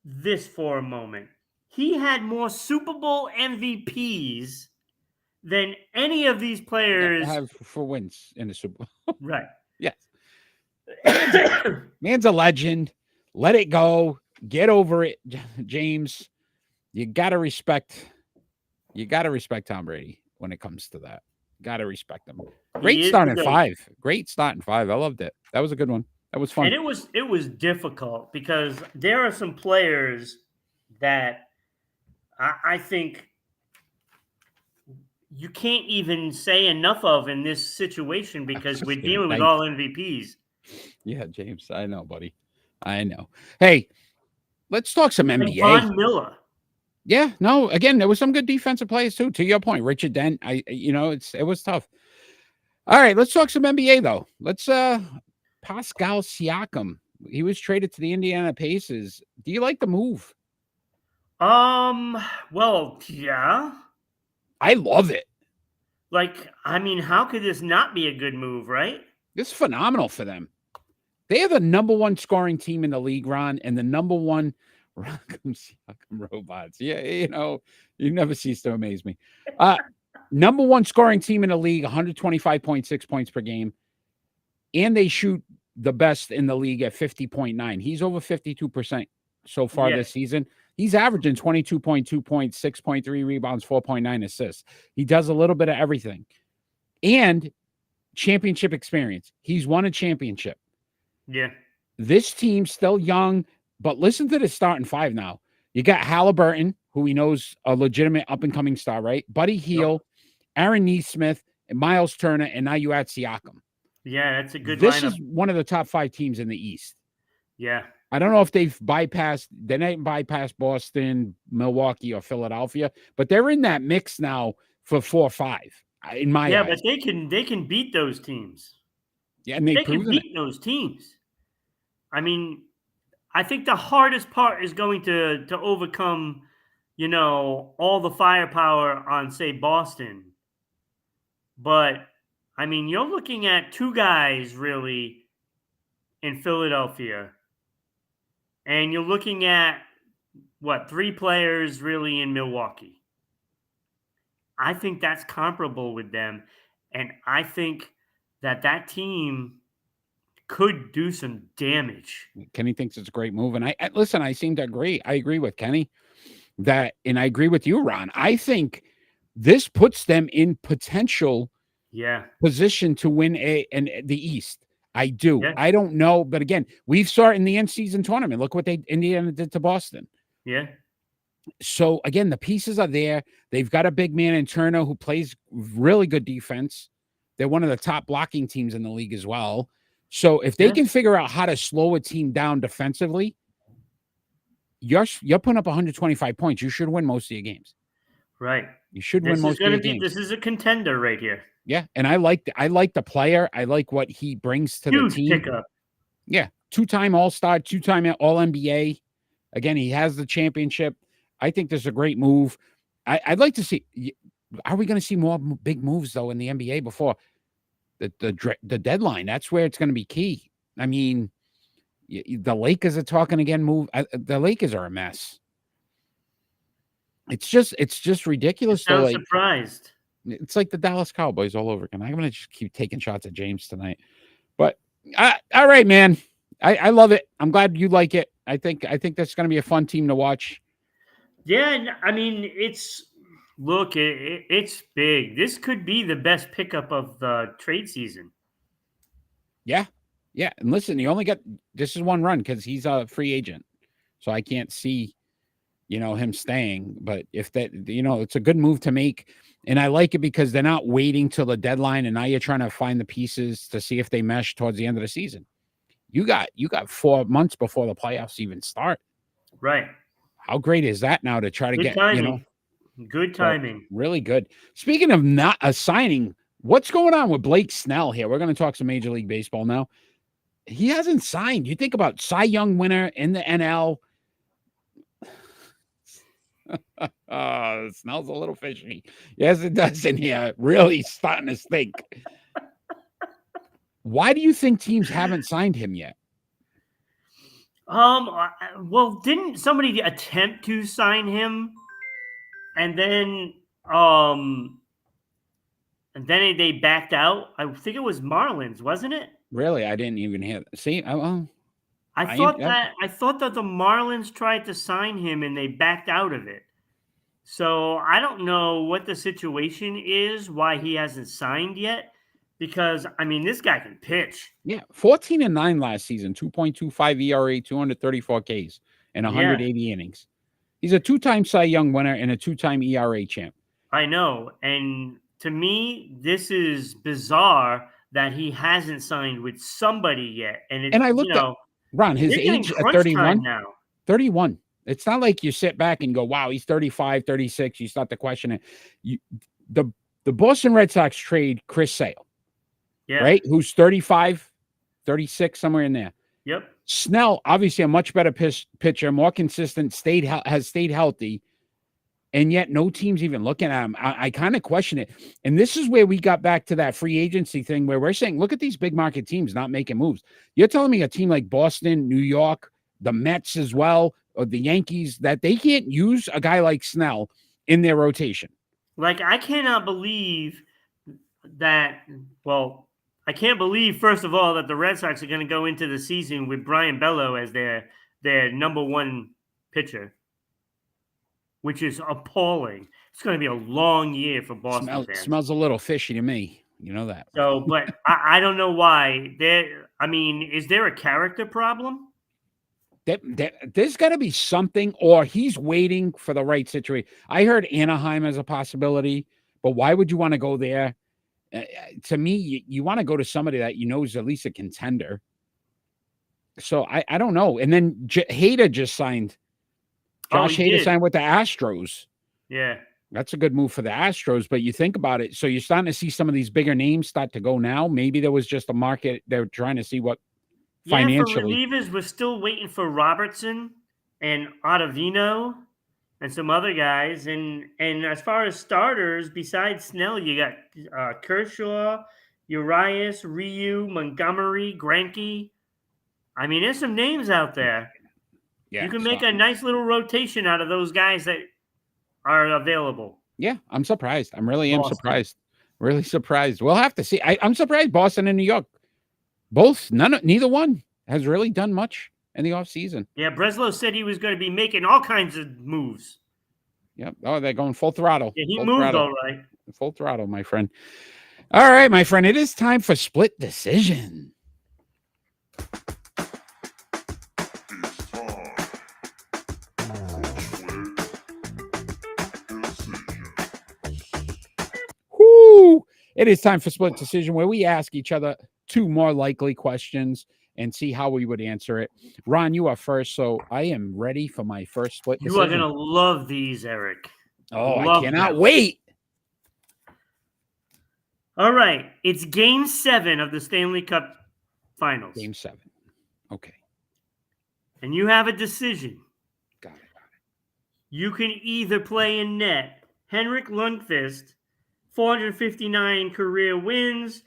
this for a moment. He had more Super Bowl MVPs than any of these players. Have for wins in the Super Bowl. Right. Yes. Man's a legend. Let it go. Get over it, James. You gotta respect Tom Brady when it comes to that. Gotta respect him. Great start in 5. Great start in 5. I loved it. That was a good one. That was fun. And it was difficult because there are some players that I think you can't even say enough of in this situation because we're dealing with all MVPs. Yeah, James. I know, buddy. I know. Hey, let's talk some NBA. Von Miller. Yeah, no, again, there was some good defensive players too. To your point, Richard Dent. It was tough. All right, let's talk some NBA though. Let's Pascal Siakam. He was traded to the Indiana Pacers. Do you like the move? Well, yeah. I love it. Like, I mean, how could this not be a good move, right? This is phenomenal for them. They are the number 1 scoring team in the league, Ron, and the number 1 Siakam robots. Yeah, you never cease to amaze me. Number 1 scoring team in the league, 125.6 points per game. And they shoot the best in the league at 50.9. He's over 52% so far this season. He's averaging 22.2 points, 6.3 rebounds, 4.9 assists. He does a little bit of everything. And championship experience. He's won a championship. Yeah. This team's still young, but listen to the starting 5 now. You got Halliburton, who he knows a legitimate up-and-coming star, right? Buddy Hield, Aaron Nesmith, and Miles Turner, and now you add Siakam. Yeah, that's a good This lineup. is one of the top 5 teams in the East. Yeah. I don't know if they didn't bypass Boston, Milwaukee, or Philadelphia, but they're in that mix now for 4 or 5. In my eyes. But they can beat those teams. Yeah, and they can beat those teams. I mean, I think the hardest part is going to overcome, all the firepower on, say, Boston. But I mean, you're looking at 2 guys really in Philadelphia. And you're looking at, 3 players really in Milwaukee. I think that's comparable with them. And I think that team could do some damage. Kenny thinks it's a great move. And I seem to agree. I agree with Kenny and I agree with you, Ron. I think this puts them in potential position to win the East. I do. Yeah. I don't know. But again, we've saw it in the in-season tournament. Look what Indiana did to Boston. Yeah. So again, the pieces are there. They've got a big man in Turner who plays really good defense. They're one of the top blocking teams in the league as well. So if they can figure out how to slow a team down defensively, you're putting up 125 points. You should win most of your games. Right. You should win most of your games. This is a contender right here. Yeah, and I like the player. I like what he brings to the team. Pickup. Yeah, 2-time All-Star, 2-time All-NBA. Again, he has the championship. I think this is a great move. I'd like to see. Are we going to see more big moves though in the NBA before the deadline? That's where it's going to be key. I mean, the Lakers are talking again. The Lakers are a mess. It's just ridiculous. I'm surprised. It's like the Dallas Cowboys all over again. I'm going to just keep taking shots at James tonight. But all right, man. I love it. I'm glad you like it. I think that's going to be a fun team to watch. Yeah, I mean, it's big. This could be the best pickup of the trade season. Yeah. Yeah. And listen, this is one run because he's a free agent. So I can't see, him staying. But if that, it's a good move to make. And I like it because they're not waiting till the deadline. And now you're trying to find the pieces to see if they mesh towards the end of the season. You got 4 months before the playoffs even start. Right. How great is that now to try to get, timing. Good timing. Really good. Speaking of not signing, what's going on with Blake Snell here? We're going to talk some Major League Baseball now. He hasn't signed. You think about Cy Young winner in the NL. Snell's a little fishy. Yes, it does in here. Really starting to stink. Why do you think teams haven't signed him yet? Well, didn't somebody attempt to sign him, and then they backed out? I think it was Marlins, wasn't it? Really, I didn't even hear. See, I thought that the Marlins tried to sign him and they backed out of it. So I don't know what the situation is, why he hasn't signed yet. Because, I mean, this guy can pitch. Yeah, 14-9 last season, 2.25 ERA, 234 Ks, and 180 innings. He's a 2-time Cy Young winner and a 2-time ERA champ. I know. And to me, this is bizarre that he hasn't signed with somebody yet. And I looked at Ron, his age at 31 now. 31. It's not like you sit back and go, wow, he's 35, 36. You start to question it. The Boston Red Sox trade Chris Sale. Yeah. Right? Who's 35, 36, somewhere in there. Yep. Snell, obviously a much better pitcher, more consistent, has stayed healthy, and yet no team's even looking at him. I kind of question it. And this is where we got back to that free agency thing where we're saying, look at these big market teams not making moves. You're telling me a team like Boston, New York, the Mets as well, or the Yankees, that they can't use a guy like Snell in their rotation? Like, I cannot believe that, well, I can't believe, first of all, that the Red Sox are going to go into the season with Brian Bello as their number one pitcher, which is appalling. It's going to be a long year for Boston fans. Smells a little fishy to me. You know that. So, but I don't know why. Is there a character problem? There's got to be something, or he's waiting for the right situation. I heard Anaheim as a possibility, but why would you want to go there? To me, you want to go to somebody that is at least a contender. So I don't know. And then Hader just signed. Josh Hader signed with the Astros. Yeah. That's a good move for the Astros, but you think about it. So you're starting to see some of these bigger names start to go now. Maybe there was just a market. They're trying to see what financially. Yeah, for relievers, we're still waiting for Robertson and Ottavino and some other guys. And as far as starters, besides Snell, you got Kershaw, Urias, Ryu, Montgomery, Greinke. I mean, there's some names out there. Yeah, you can make a nice little rotation out of those guys that are available. Yeah, I'm surprised. I'm really surprised. Really surprised. We'll have to see. I'm surprised Boston and New York, neither one has really done much in the offseason. Yeah, Breslow said he was going to be making all kinds of moves. Yep. Oh, they're going full throttle. Yeah, he moved all right. Full throttle, my friend. All right, my friend. It is time for Split Decision. It is time for split decision, where we ask each other two more likely questions and see how we would answer it. Ron, you are first, so I am ready for my first split You are decision. going to love these, Eric. Oh, I Love cannot them. wait. All right. It's game 7 of the Stanley Cup Finals. Game 7. Okay. And you have a decision. Got it. You can either play in net Henrik Lundqvist, 459 career wins,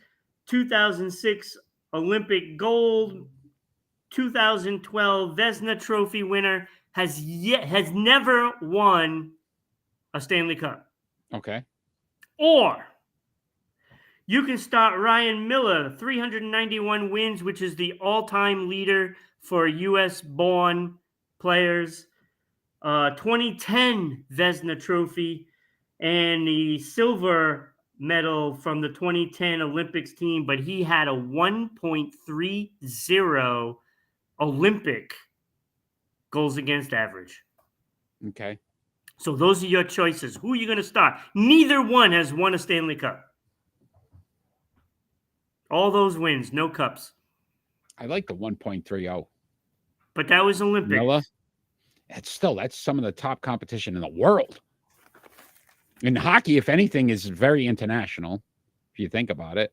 2006 Olympic gold, 2012 Vezina Trophy winner, has never won a Stanley Cup. Okay. Or you can start Ryan Miller, 391 wins, which is the all-time leader for U.S.-born players. 2010 Vezina Trophy and the silver medal from the 2010 Olympics team, but he had a 1.30 Olympic goals against average. Okay. So those are your choices. Who are you going to start? Neither one has won a Stanley Cup. All those wins, no cups. I like the 1.30. But that was Olympic. Miller. That's some of the top competition in the world. In hockey, if anything, is very international. If you think about it,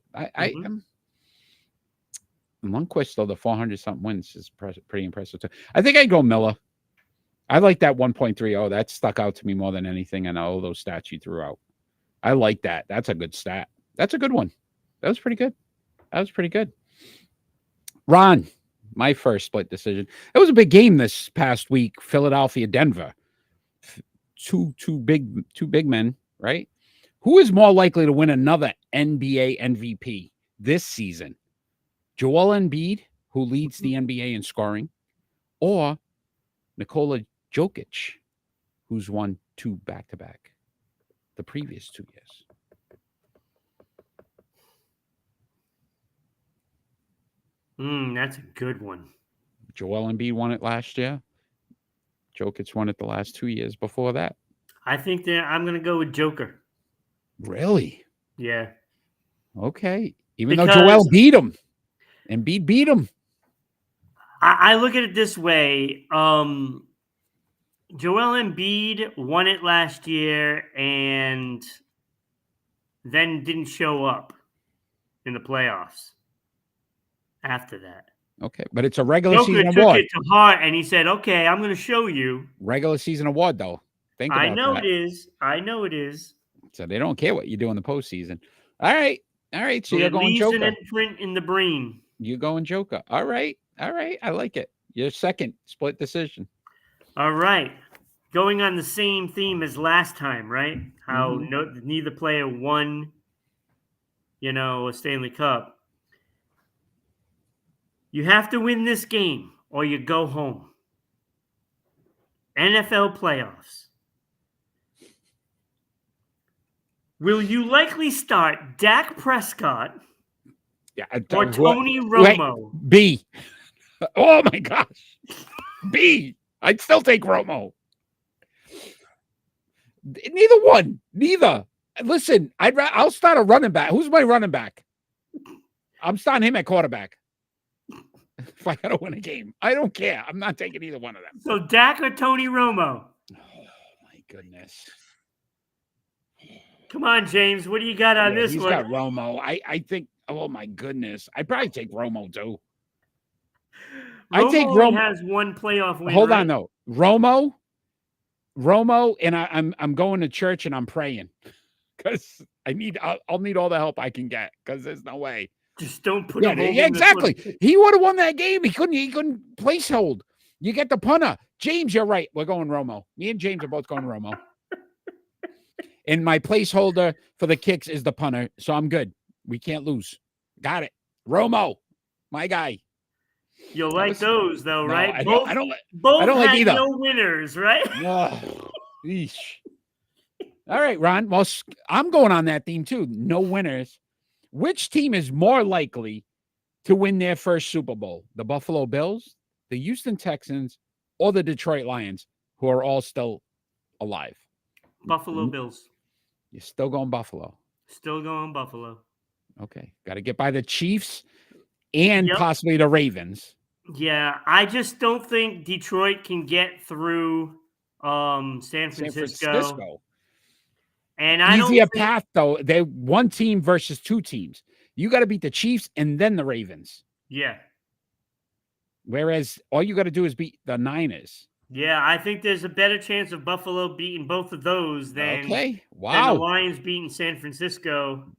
Lundqvist, though, the 400-something wins is pretty impressive too. I think I'd go Miller. I like that 1.30. That stuck out to me more than anything, and all those stats you threw out. I like that. That's a good stat. That's a good one. That was pretty good. Ron, my first split decision. It was a big game this past week. Philadelphia, Denver. Two big men, right? Who is more likely to win another NBA MVP this season? Joel Embiid, who leads the NBA in scoring, or Nikola Jokic, who's won 2 back-to-back the previous 2 years? That's a good one. Joel Embiid won it last year. Jokic won it the last 2 years before that. I think that I'm going to go with Joker. Really? Yeah. Okay. Even though Joel beat him. Embiid beat him. I look at it this way. Joel Embiid won it last year and then didn't show up in the playoffs after that. Okay, but it's a regular Joker season took award. it to heart and he said, okay, I'm going to show you. Regular season award, though. Think about that. I know it is. So they don't care what you do in the postseason. All right. So you're going Joker. Joker. An imprint in the brain. You're going Joker. All right. I like it. Your second split decision. All right. Going on the same theme as last time, right? How neither player won, a Stanley Cup. You have to win this game or you go home. NFL playoffs. Will you likely start Dak Prescott or Tony Romo? Wait, B. Oh, my gosh. B. I'd still take Romo. Neither one. Neither. Listen, I'll start a running back. Who's my running back? I'm starting him at quarterback. If I got to win a game, I don't care. I'm not taking either one of them. So Dak or Tony Romo? Oh, my goodness. Come on, James. What do you got on this one? He's got Romo. I think, oh, my goodness. I'd probably take Romo, too. I take Romo. Has one playoff win. Hold on, though. Romo, and I'm going to church and I'm praying because I'll need all the help I can get because there's no way. Just don't put him over. Yeah, exactly. He would have won that game. He couldn't place hold. You get the punter. James, you're right. We're going Romo. Me and James are both going Romo. And my placeholder for the kicks is the punter, so I'm good. We can't lose. Got it. Romo, my guy. You'll like those, though, right? I don't like either. No winners, right? Oh, all right, Ron. Well, I'm going on that theme, too. No winners. Which team is more likely to win their first Super Bowl? The Buffalo Bills, the Houston Texans, or the Detroit Lions, who are all still alive? Buffalo Bills. You're still going Buffalo. Still going Buffalo. Okay. Got to get by the Chiefs and Yep. possibly the Ravens. Yeah, I just don't think Detroit can get through San San Francisco. Francisco. And I don't Easier think, path, though. They're one team versus two teams. You got to beat the Chiefs and then the Ravens. yeah. Whereas all you got to do is beat the Niners. Yeah, I think there's a better chance of Buffalo beating both of those than Okay. the Wow. Lions beating San Francisco.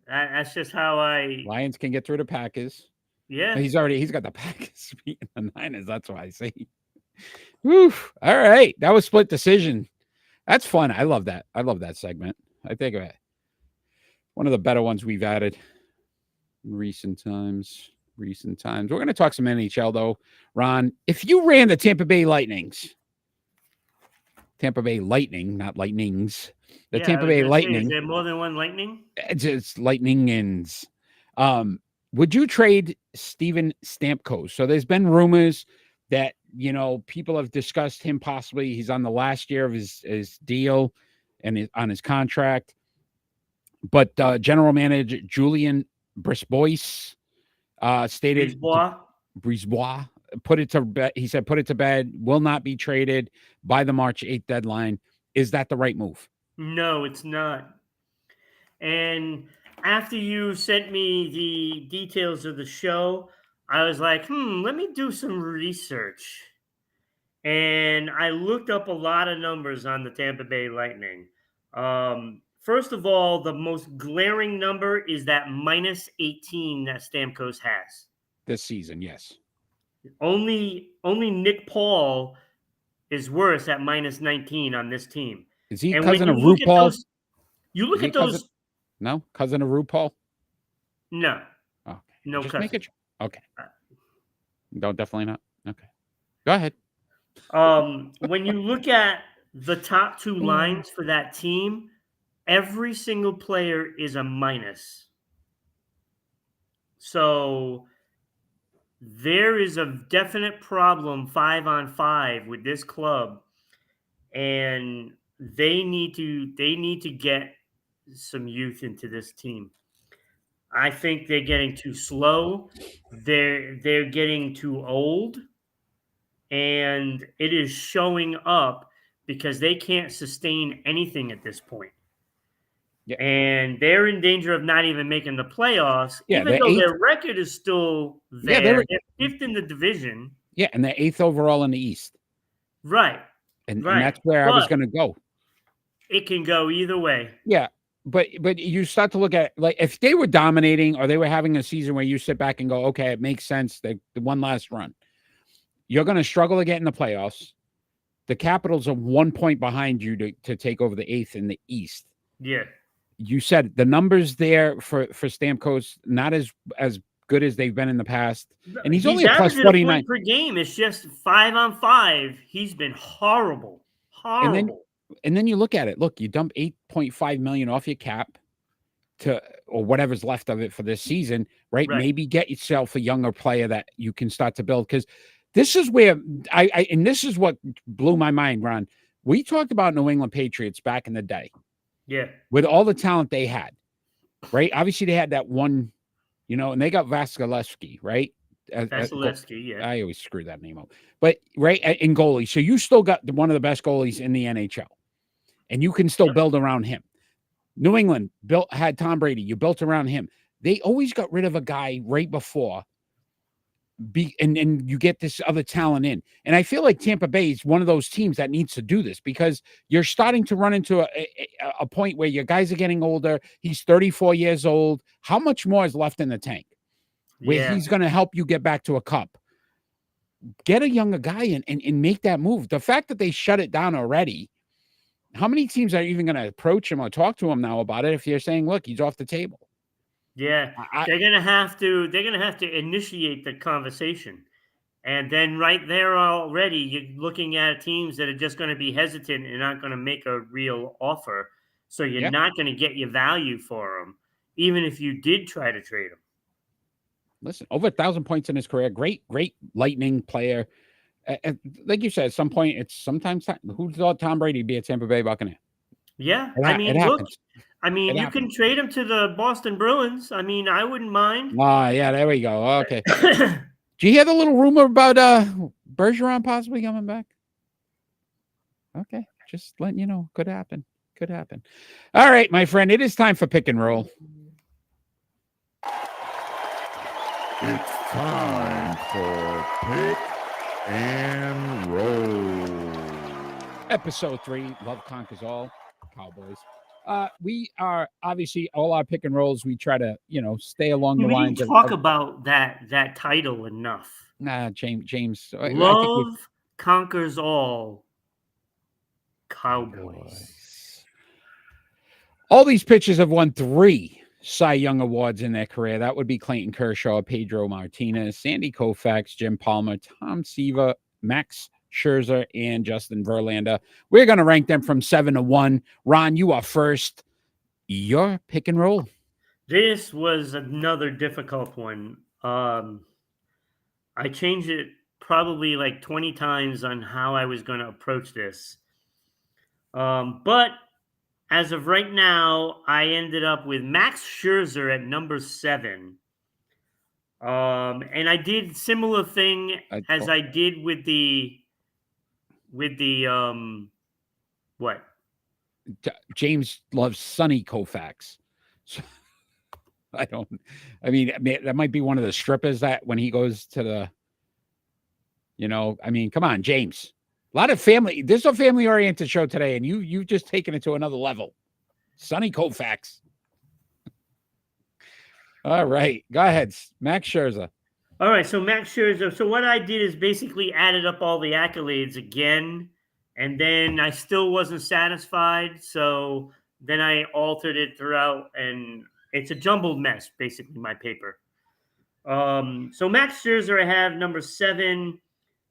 That's just how I. Lions can get through the Packers. Yeah. He's got the Packers beating the Niners. That's why I say. Whew. All right. That was split decision. That's fun. I love that. I love that segment. I think one of the better ones we've added in recent times. We're going to talk some NHL, though. Ron, if you ran the Tampa Bay Lightning, not Lightnings, the Tampa Bay Lightning. Is there more than one Lightning? It's Lightningins. Would you trade Steven Stamkos? So there's been rumors that, people have discussed him possibly. He's on the last year of his deal and on his contract. But general manager Julian Brisebois stated Brisebois put it to bed. He said, put it to bed, will not be traded by the March 8th deadline. Is that the right move? No, it's not. And after you sent me the details of the show, I was like, let me do some research. And I looked up a lot of numbers on the Tampa Bay Lightning. First of all, the most glaring number is that minus 18 that Stamkos has. This season, yes. Only Nick Paul is worse at minus 19 on this team. Is he cousin of RuPaul? You look at those. No, cousin of RuPaul? No. Okay. No Just cousin. make it. Okay. No, definitely not. Okay. Go ahead. When you look at the top two lines for that team, every single player is a minus. So there is a definite problem 5-on-5 with this club, and they need to get some youth into this team. I think they're getting too slow. They're getting too old, and it is showing up because they can't sustain anything at this point. Yeah. And they're in danger of not even making the playoffs, even though their record is still there. Yeah, they're fifth in the division. Yeah, and they're 8th overall in the East. Right. And that's where I was going to go. It can go either way. Yeah, but you start to look at, like, if they were dominating or they were having a season where you sit back and go, okay, it makes sense. They one last run. You're going to struggle to get in the playoffs. The Capitals are 1 point behind you to take over the 8th in the East. Yeah. You said the numbers there for Stamkos not as good as they've been in the past, and he's only a plus 49 per game. It's just 5-on-5. He's been horrible. And then you look at it. Look, you dump $8.5 million off your cap or whatever's left of it for this season, right? Maybe get yourself a younger player that you can start to build, because this is where and this is what blew my mind, Ron. We talked about New England Patriots back in the day. Yeah. With all the talent they had, right? Obviously, they had that one, and they got Vasilevsky, right? Vasilevsky, yeah. I always screw that name up. But, right, in goalie. So you still got one of the best goalies in the NHL. And you can still build around him. New England had Tom Brady. You built around him. They always got rid of a guy right before. And you get this other talent in. And I feel like Tampa Bay is one of those teams that needs to do this, because you're starting to run into a point where your guys are getting older. He's 34 years old. How much more is left in the tank where he's going to help you get back to a cup? Get a younger guy and make that move. The fact that they shut it down already, how many teams are even going to approach him or talk to him now about it if you're saying, look, he's off the table? Yeah, they're gonna have to initiate the conversation, and then right there already, you're looking at teams that are just going to be hesitant and not going to make a real offer. So you're not going to get your value for them, even if you did try to trade him. Listen, over 1,000 points in his career, great Lightning player. Like you said, at some point, it's sometimes time. Who thought Tom Brady would be a Tampa Bay Buccaneer? Yeah, it happens. I mean, It you can happens. trade him to the Boston Bruins. I mean, I wouldn't mind. Ah, yeah, there we go. Okay. Did you hear the little rumor about Bergeron possibly coming back? Okay, just letting you know. Could happen. Could happen. All right, my friend. It is time for pick and roll. It's time for Pick and Roll. Episode 3, Love Conquers All, Cowboys. We are obviously all our pick and rolls. We try to, stay along the We lines didn't of. talk about that title enough. Nah, James. I think Love conquers all. Cowboys. all these pitchers have won 3 Cy Young awards in their career. That would be Clayton Kershaw, Pedro Martinez, Sandy Koufax, Jim Palmer, Tom Seaver, Max Scherzer, and Justin Verlander. We're going to rank them from 7 to 1. Ron, you are first. Your pick and roll. This was another difficult one. I changed it probably like 20 times on how I was going to approach this. But as of right now, I ended up with Max Scherzer at number 7. And I did similar thing as I did with the what? James loves Sonny Koufax. So, that might be one of the strippers that when he goes to the, come on, James. A lot of family. This is a family-oriented show today, and you've just taken it to another level. Sonny Koufax. All right. Go ahead, Max Scherzer. All right, so Max Scherzer. So what I did is basically added up all the accolades again, and then I still wasn't satisfied. So then I altered it throughout, and it's a jumbled mess, basically, my paper. So Max Scherzer, I have number 7,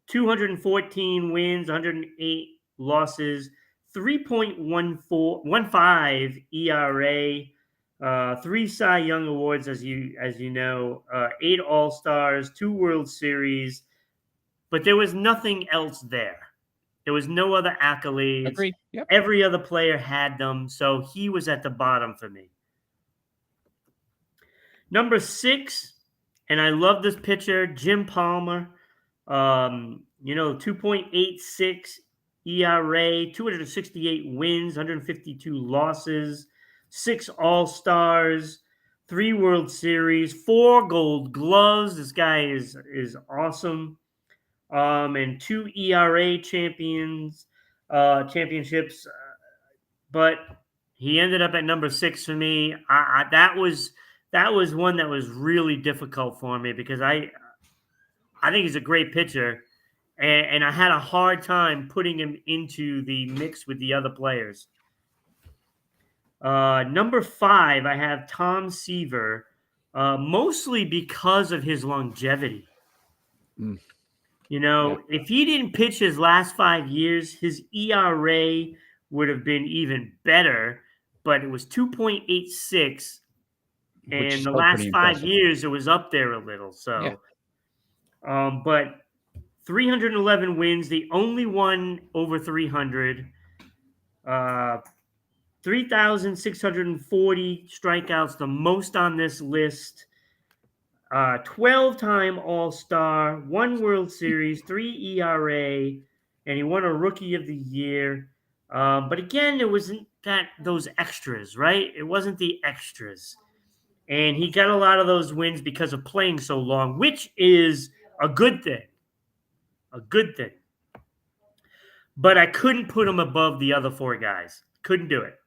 214 wins, 108 losses, 3.15 ERA. 3 Cy Young awards, as you know, 8 All-Stars, 2 World Series, but there was nothing else there. There was no other accolades. Agreed. Yep. Every other player had them, so he was at the bottom for me. Number 6, and I love this pitcher, Jim Palmer. 2.86 ERA, 268 wins, 152 losses. 6 All-Stars, 3 World Series, 4 Gold Gloves. This guy is awesome. And 2 ERA championships. But he ended up at number 6 for me. That was one that was really difficult for me because I think he's a great pitcher, and I had a hard time putting him into the mix with the other players. Number 5, I have Tom Seaver, mostly because of his longevity. If he didn't pitch his last 5 years, his ERA would have been even better, but it was 2.86, and the last 5 years, it was up there a little. So, but 311 wins, the only one over 300. 3,640 strikeouts, the most on this list. 12-time All-Star, 1 World Series, 3 ERA, and he won a Rookie of the Year. But again, it wasn't those extras, right? It wasn't the extras. And he got a lot of those wins because of playing so long, which is a good thing. A good thing. But I couldn't put him above the other 4 guys. Couldn't do it.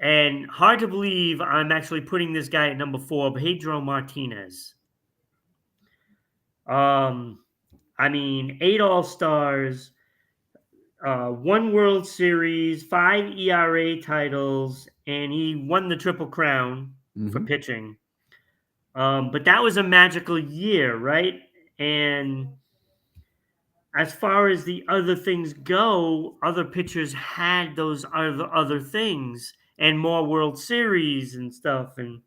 And hard to believe I'm actually putting this guy at number 4, Pedro Martinez. 8 All-Stars, 1 World Series, 5 ERA titles, and he won the Triple Crown for pitching. But that was a magical year, right? And as far as the other things go, other pitchers had those other things and more World Series and stuff. And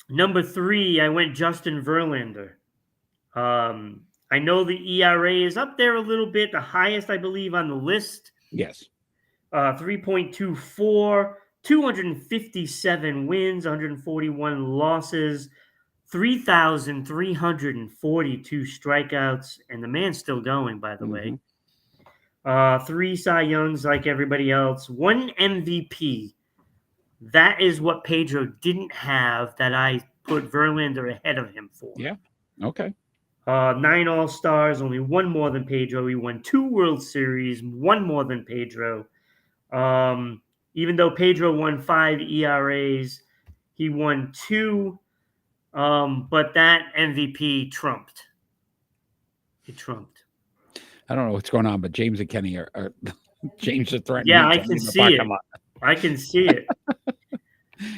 number 3, I went Justin Verlander. I know the ERA is up there a little bit, the highest, I believe, on the list. Yes. 3.24, 257 wins, 141 losses, 3,342 strikeouts, and the man's still going, by the way. 3 Cy Youngs like everybody else, 1 MVP. That is what Pedro didn't have that I put Verlander ahead of him for. Yeah. Okay. 9 All-Stars, only 1 more than Pedro. He won 2 World Series, 1 more than Pedro. Even though Pedro won 5 ERAs, he won 2. But that MVP trumped. It trumped. I don't know what's going on, but James and Kenny are James is threatening. Yeah, me I to can leave the see parking it. lot. I can see it.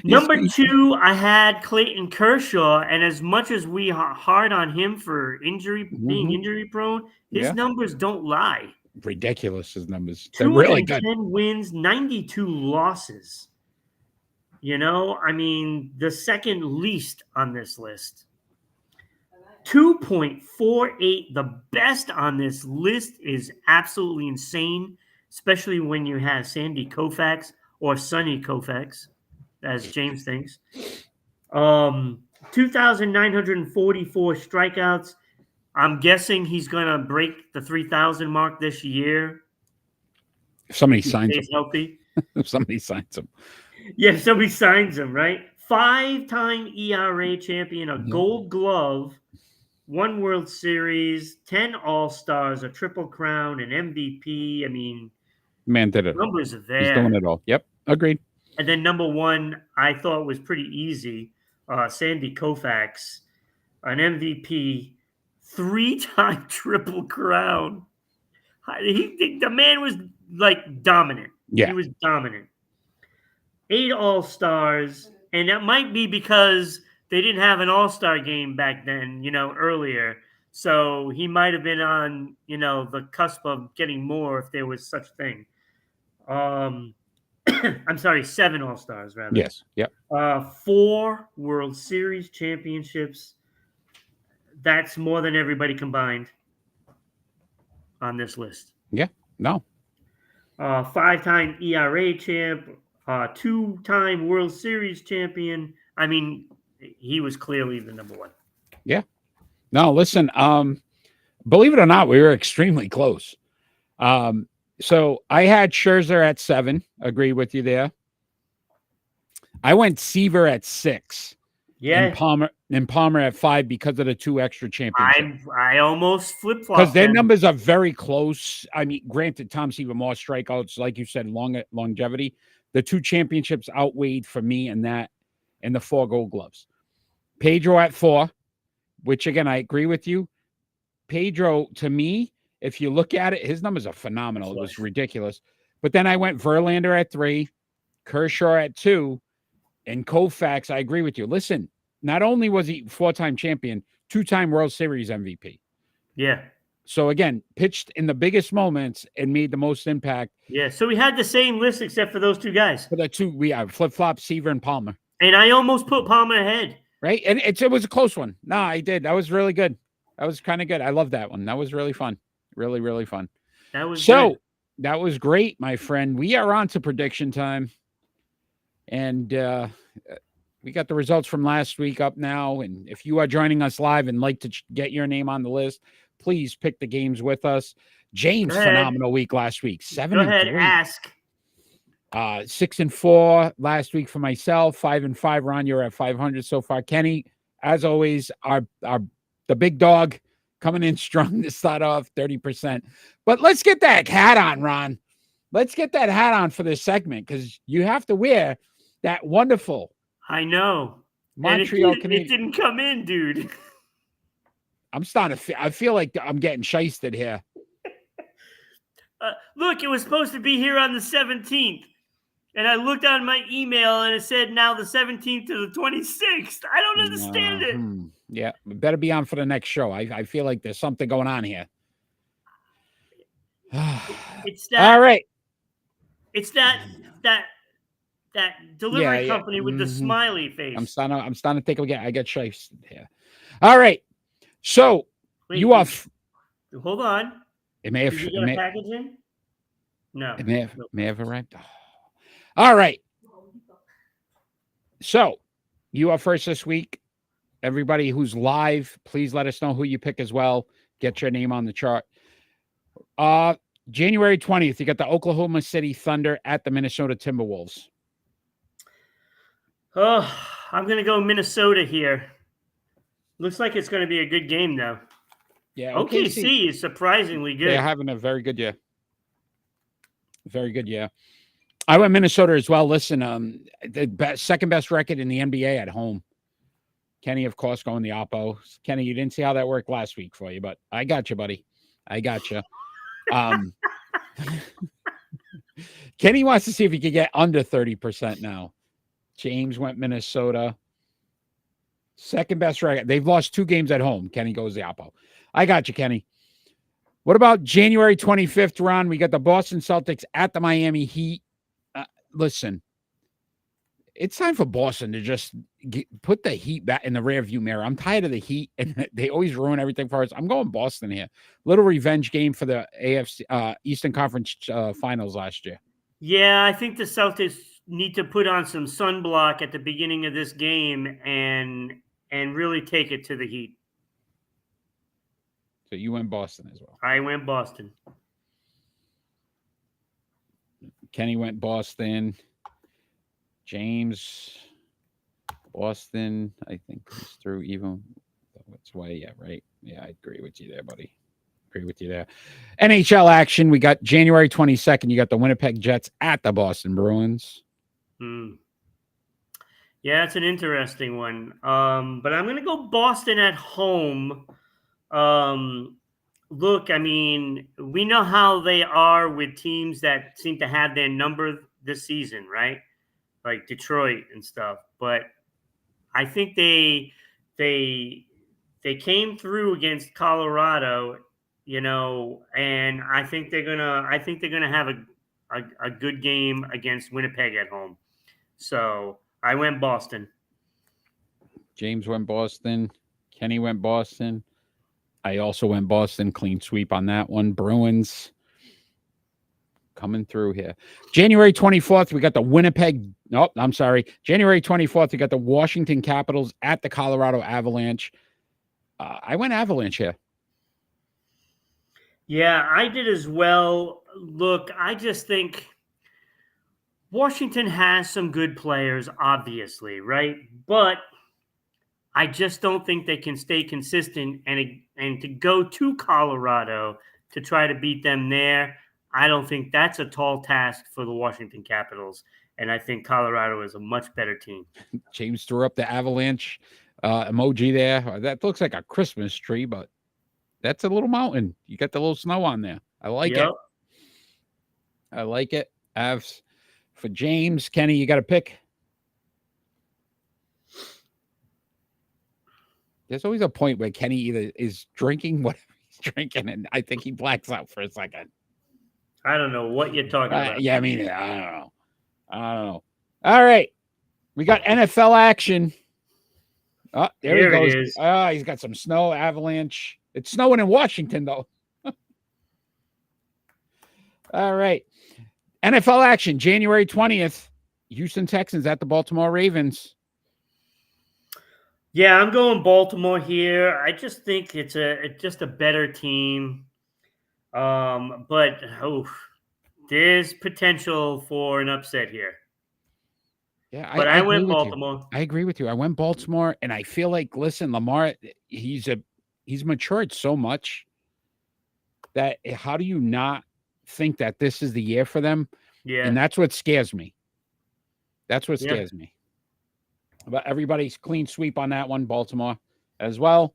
Number 2, I had Clayton Kershaw, and as much as we are hard on him for being injury prone, his numbers don't lie. Ridiculous, his numbers. They're really good. 210 wins, 92 losses. You know, I mean, the second least on this list. 2.48, the best on this list, is absolutely insane, especially when you have Sandy Koufax or Sonny Koufax, as James thinks. 2,944 strikeouts. I'm guessing he's going to break the 3,000 mark this year. If somebody signs him. Healthy. If somebody signs him. Yeah, if somebody signs him, right? 5-time ERA champion, a Gold Glove, 1 World Series, 10 All-Stars, a Triple Crown, an MVP. I mean, man did it. Numbers are there. He's doing it all. Yep, agreed. And then number 1, I thought was pretty easy. Sandy Koufax, an MVP, 3-time Triple Crown. The man was like dominant. Yeah, he was dominant. 8 All-Stars, and that might be because they didn't have an All-Star game back then, earlier. So he might have been on, the cusp of getting more if there was such thing. I'm sorry, 7 All-Stars, rather. Yes, yep. 4 World Series championships. That's more than everybody combined on this list. Yeah, no. 5-time ERA champ. 2-time World Series champion. I mean, he was clearly the number 1. Yeah. No, listen, believe it or not, we were extremely close. So I had Scherzer at 7. Agree with you there. I went Seaver at 6. Yeah. And Palmer at 5 because of the 2 extra championships. I almost flip-flopped because their numbers are very close. I mean, granted, Tom Seaver more strikeouts, like you said, longevity. The 2 championships outweighed for me in that, and the 4 Gold Gloves. Pedro at 4, which again, I agree with you. Pedro, to me, if you look at it, his numbers are phenomenal. It was ridiculous. But then I went Verlander at 3, Kershaw at 2, and Koufax. I agree with you. Listen, not only was he 4-time champion, 2-time World Series MVP. Yeah. So again, pitched in the biggest moments and made the most impact. Yeah. So we had the same list except for those 2 guys. For the 2, we have flip-flop, Seaver, and Palmer. And I almost put Palmer ahead. Right? And it was a close one. No, I did. That was really good. That was kind of good. I love that one. That was really fun. Really, really fun. That was good. That was great, my friend. We are on to prediction time. And we got the results from last week up now. And if you are joining us live and like to get your name on the list, please pick the games with us. James, phenomenal week last week. 7-3. Go ahead, ask. 6-4 last week for myself. 5-5. Ron, you're at 500 so far. Kenny, as always, the big dog coming in strong to start off, 30%. But let's get that hat on, Ron. Let's get that hat on for this segment because you have to wear that wonderful. I know. Montreal Canadiens. It didn't come in, dude. I'm starting to I feel like I'm getting shysted here. Look, it was supposed to be here on the 17th. And I looked on my email and it said now the 17th to the 26th. I don't understand it. Yeah, we better be on for the next show. I feel like there's something going on here. It's that. All right. It's that delivery company with the smiley face. I'm starting to think again. I get shysted here. All right. So Wait, you are. Hold on. It may have. Did you get a package in? No. It may have arrived. Oh. All right. So you are first this week. Everybody who's live, please let us know who you pick as well. Get your name on the chart. January 20th, you got the Oklahoma City Thunder at the Minnesota Timberwolves. Oh, I'm going to go Minnesota here. Looks like it's going to be a good game, though. Yeah, OKC is surprisingly good. They're having a very good year. Very good year. I went Minnesota as well. Listen, the second best record in the NBA at home. Kenny, of course, going the Oppo. Kenny, you didn't see how that worked last week for you, but I got you, buddy. I got you. Kenny wants to see if he could get under 30% now. James went Minnesota. Second best record. They've lost 2 games at home. Kenny goes the Oppo. I got you, Kenny. What about January 25th, Ron? We got the Boston Celtics at the Miami Heat. Listen, it's time for Boston to just put the Heat back in the rearview mirror. I'm tired of the Heat, and they always ruin everything for us. I'm going Boston here. Little revenge game for the AFC Eastern Conference Finals last year. Yeah, I think the Celtics need to put on some sunblock at the beginning of this game and really take it to the Heat. So you went Boston as well. I went Boston. Kenny went Boston. James, Boston, I think is through even. That's why, yeah, right. Yeah, I agree with you there, buddy. Agree with you there. NHL action. We got January 22nd. You got the Winnipeg Jets at the Boston Bruins. Yeah, it's an interesting one. But I'm going to go Boston at home. Look, I mean, we know how they are with teams that seem to have their number this season, right? Like Detroit and stuff. But I think they came through against Colorado, and I think they're gonna have a good game against Winnipeg at home. So I went Boston. James went Boston. Kenny went Boston. I also went Boston. Clean sweep on that one. Bruins coming through here. January 24th, we got the Winnipeg. No, I'm sorry. January 24th, we got the Washington Capitals at the Colorado Avalanche. I went Avalanche here. Yeah, I did as well. Look, I just think Washington has some good players, obviously, right? But I just don't think they can stay consistent, and to go to Colorado to try to beat them there, I don't think that's a tall task for the Washington Capitals. And I think Colorado is a much better team. James threw up the Avalanche emoji there. That looks like a Christmas tree, but that's a little mountain. You got the little snow on there. I like it. I like it. Avs for James. Kenny, you got to pick. There's always a point where Kenny either is drinking whatever he's drinking, and I think he blacks out for a second. I don't know what you're talking about. Yeah, I mean, I don't know. All right. We got NFL action. Oh, there he goes. It is. Oh, he's got some snow, avalanche. It's snowing in Washington, though. All right. NFL action, January 20th. Houston Texans at the Baltimore Ravens. Yeah, I'm going Baltimore here. I just think it's just a better team. But there's potential for an upset here. Yeah, but I went Baltimore. I agree with you. I went Baltimore, and I feel like, listen, Lamar, he's matured so much that how do you not think that this is the year for them? Yeah, and that's what scares me. That's what scares me. But everybody's clean sweep on that one, Baltimore as well.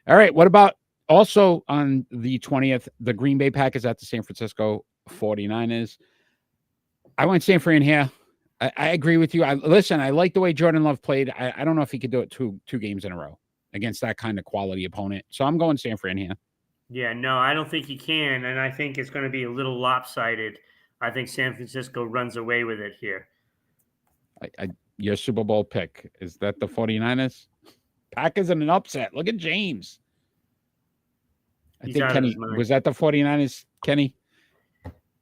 All right, what about also on the 20th, the Green Bay Packers at the San Francisco 49ers? I went San Fran here. I agree with you. I like the way Jordan Love played. I don't know if he could do it two games in a row against that kind of quality opponent. So I'm going San Fran here. Yeah, no, I don't think he can. And I think it's going to be a little lopsided. I think San Francisco runs away with it here. Your Super Bowl pick, is that the 49ers? Packers in an upset. Look at James. I think Kenny, was that the 49ers, Kenny?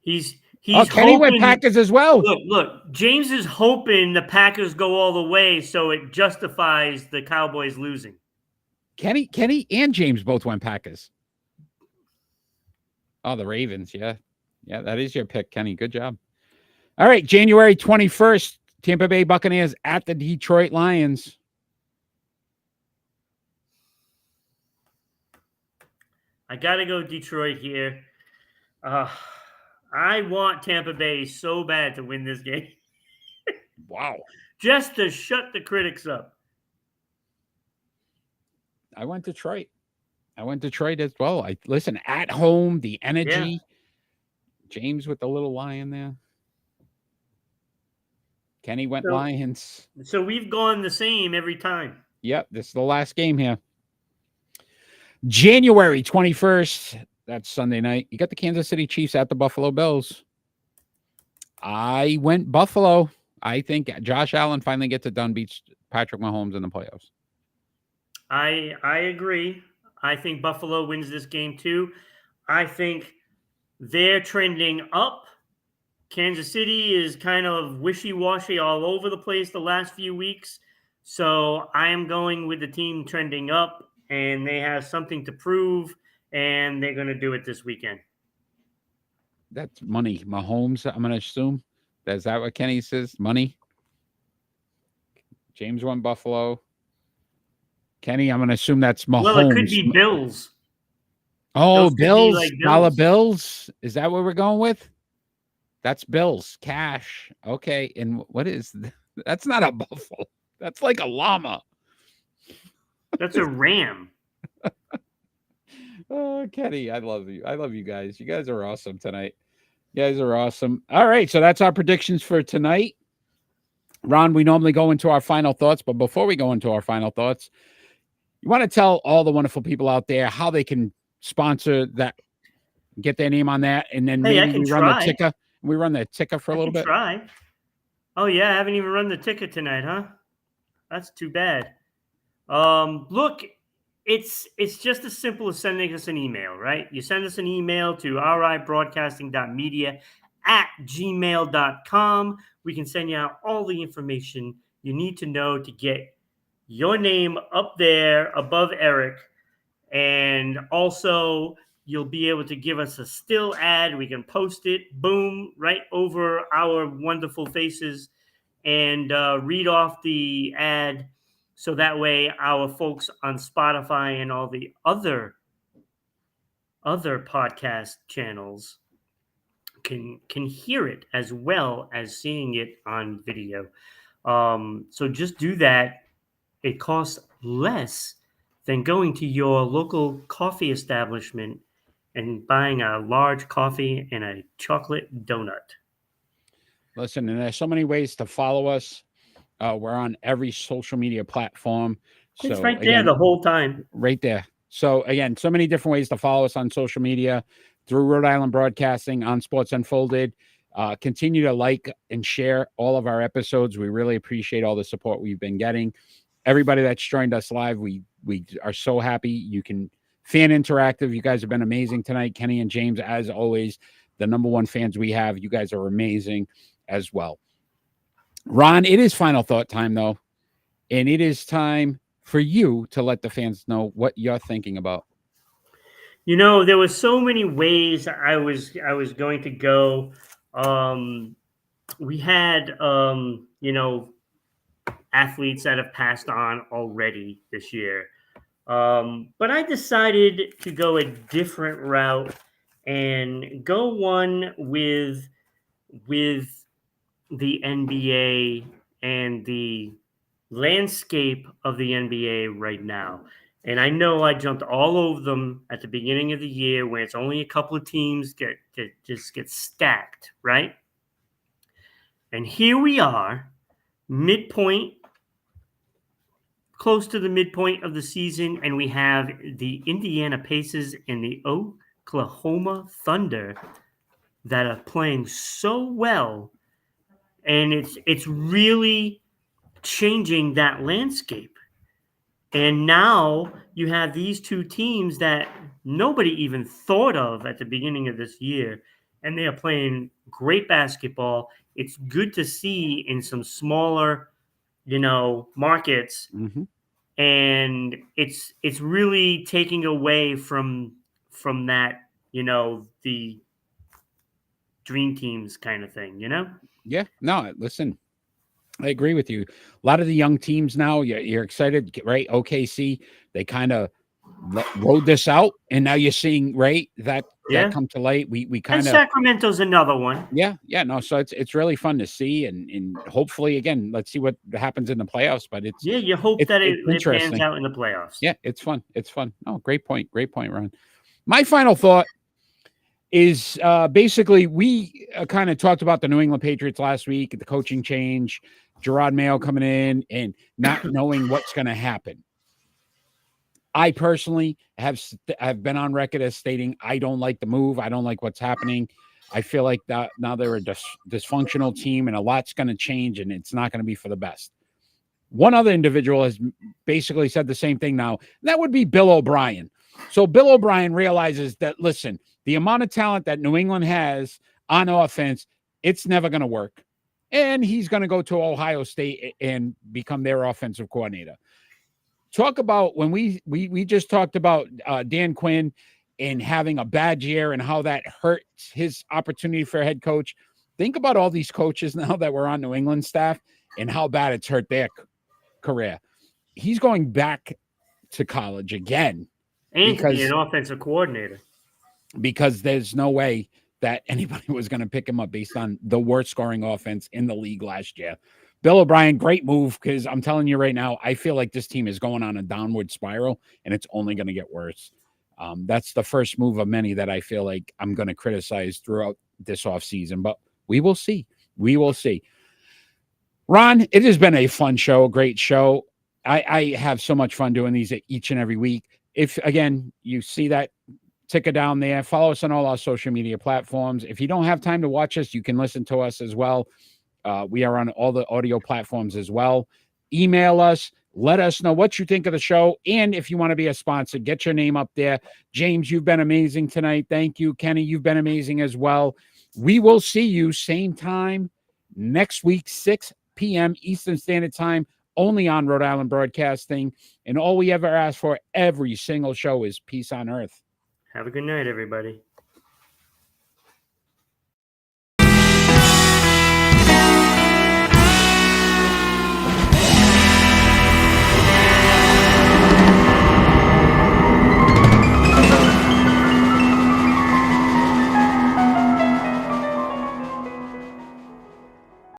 He's He's Kenny went hoping. Packers as well. Look. James is hoping the Packers go all the way, so it justifies the Cowboys losing. Kenny and James both went Packers. Oh, the Ravens. Yeah. Yeah, that is your pick, Kenny. Good job. All right. January 21st, Tampa Bay Buccaneers at the Detroit Lions. I got to go Detroit here. I want Tampa Bay so bad to win this game. Wow. Just to shut the critics up. I went Detroit as well. Listen, at home, the energy. Yeah. James with the little lion there. Kenny went Lions. So we've gone the same every time. Yep, this is the last game here. January 21st. That's Sunday night. You got the Kansas City Chiefs at the Buffalo Bills. I went Buffalo. I think Josh Allen finally gets it done, beats Patrick Mahomes in the playoffs. I agree. I think Buffalo wins this game too. I think they're trending up. Kansas City is kind of wishy-washy all over the place the last few weeks. So I am going with the team trending up, and they have something to prove, and they're going to do it this weekend. That's money. Mahomes, I'm going to assume. Is that what Kenny says? Money? James won Buffalo. Kenny, I'm going to assume that's Mahomes. Well, it could be Bills. Oh, Those Bills. like Dollar Bills. Is that what we're going with? That's Bills. Cash. Okay. And what is that's not a buffalo. That's like a llama. That's a ram. Oh, Kenny, I love you. I love you guys. You guys are awesome tonight. You guys are awesome. All right. So that's our predictions for tonight. Ron, we normally go into our final thoughts, but before we go into our final thoughts, you want to tell all the wonderful people out there how they can sponsor that, get their name on that, and then maybe we run the ticker. We run the ticker for a little bit. Try. Oh yeah, I haven't even run the ticker tonight, huh? That's too bad. Look, it's just as simple as sending us an email, right? You send us an email to ribroadcasting.media@gmail.com. We can send you out all the information you need to know to get your name up there above Eric. And also, you'll be able to give us a still ad. We can post it, boom, right over our wonderful faces and read off the ad. So that way our folks on Spotify and all the other podcast channels can hear it as well as seeing it on video. So just do that. It costs less than going to your local coffee establishment and buying a large coffee and a chocolate donut. Listen, and there's so many ways to follow us. We're on every social media platform. It's So right there again, the whole time. Right there. So again, so many different ways to follow us on social media, through Rhode Island Broadcasting, on Sports Unfolded. Continue to like and share all of our episodes. We really appreciate all the support we've been getting. Everybody that's joined us live, we are so happy. You can fan interactive. You guys have been amazing tonight. Kenny and James, as always, the number one fans we have. You guys are amazing as well. Ron, it is final thought time, though. And it is time for you to let the fans know what you're thinking about. You know, there were so many ways I was going to go. We had, athletes that have passed on already this year. But I decided to go a different route and go one with the NBA and the landscape of the NBA right now. And I know I jumped all over them at the beginning of the year when it's only a couple of teams get stacked, right? And here we are, midpoint, close to the midpoint of the season, and we have the Indiana Pacers and the Oklahoma Thunder that are playing so well, and it's really changing that landscape. And now you have these two teams that nobody even thought of at the beginning of this year, and they are playing great basketball. It's good to see in some smaller, markets, Mm-hmm. and it's really taking away from that, the dream teams kind of thing, Yeah. No, listen, I agree with you. A lot of the young teams now, you're excited, right? OKC, they kind of rode this out, and now you're seeing right that Yeah. come to light. We And kind of Sacramento's another one. yeah, no. So it's really fun to see, and hopefully again, let's see what happens in the playoffs. But Yeah, you hope that it's it pans interesting. out in the playoffs. Yeah, it's fun. It's fun. Oh, great point, Ron. My final thought is basically we kind of talked about the New England Patriots last week, the coaching change, Gerard Mayo coming in, and not knowing what's going to happen. I personally have been on record as stating I don't like the move. I don't like what's happening. I feel like that now they're a dysfunctional team, and a lot's going to change, and it's not going to be for the best. One other individual has basically said the same thing now. That would be Bill O'Brien. So Bill O'Brien realizes that, listen, the amount of talent that New England has on offense, it's never going to work. And he's going to go to Ohio State and become their offensive coordinator. Talk about when we just talked about Dan Quinn and having a bad year and how that hurts his opportunity for a head coach. Think about all these coaches now that were on New England staff and how bad it's hurt their career. He's going back to college again And to be an offensive coordinator. Because there's no way that anybody was going to pick him up based on the worst scoring offense in the league last year. Bill O'Brien, great move, because I'm telling you right now, I feel like this team is going on a downward spiral, and it's only going to get worse. That's the first move of many that I feel like I'm going to criticize throughout this offseason, but we will see. We will see. Ron, it has been a fun show, a great show. I have so much fun doing these each and every week. If, again, you see that ticker down there, follow us on all our social media platforms. If you don't have time to watch us, you can listen to us as well. We are on all the audio platforms as well. Email us. Let us know what you think of the show. And if you want to be a sponsor, get your name up there. James, you've been amazing tonight. Thank you. Kenny, you've been amazing as well. We will see you same time next week, 6 p.m. Eastern Standard Time, only on Rhode Island Broadcasting. And all we ever ask for every single show is peace on earth. Have a good night, everybody.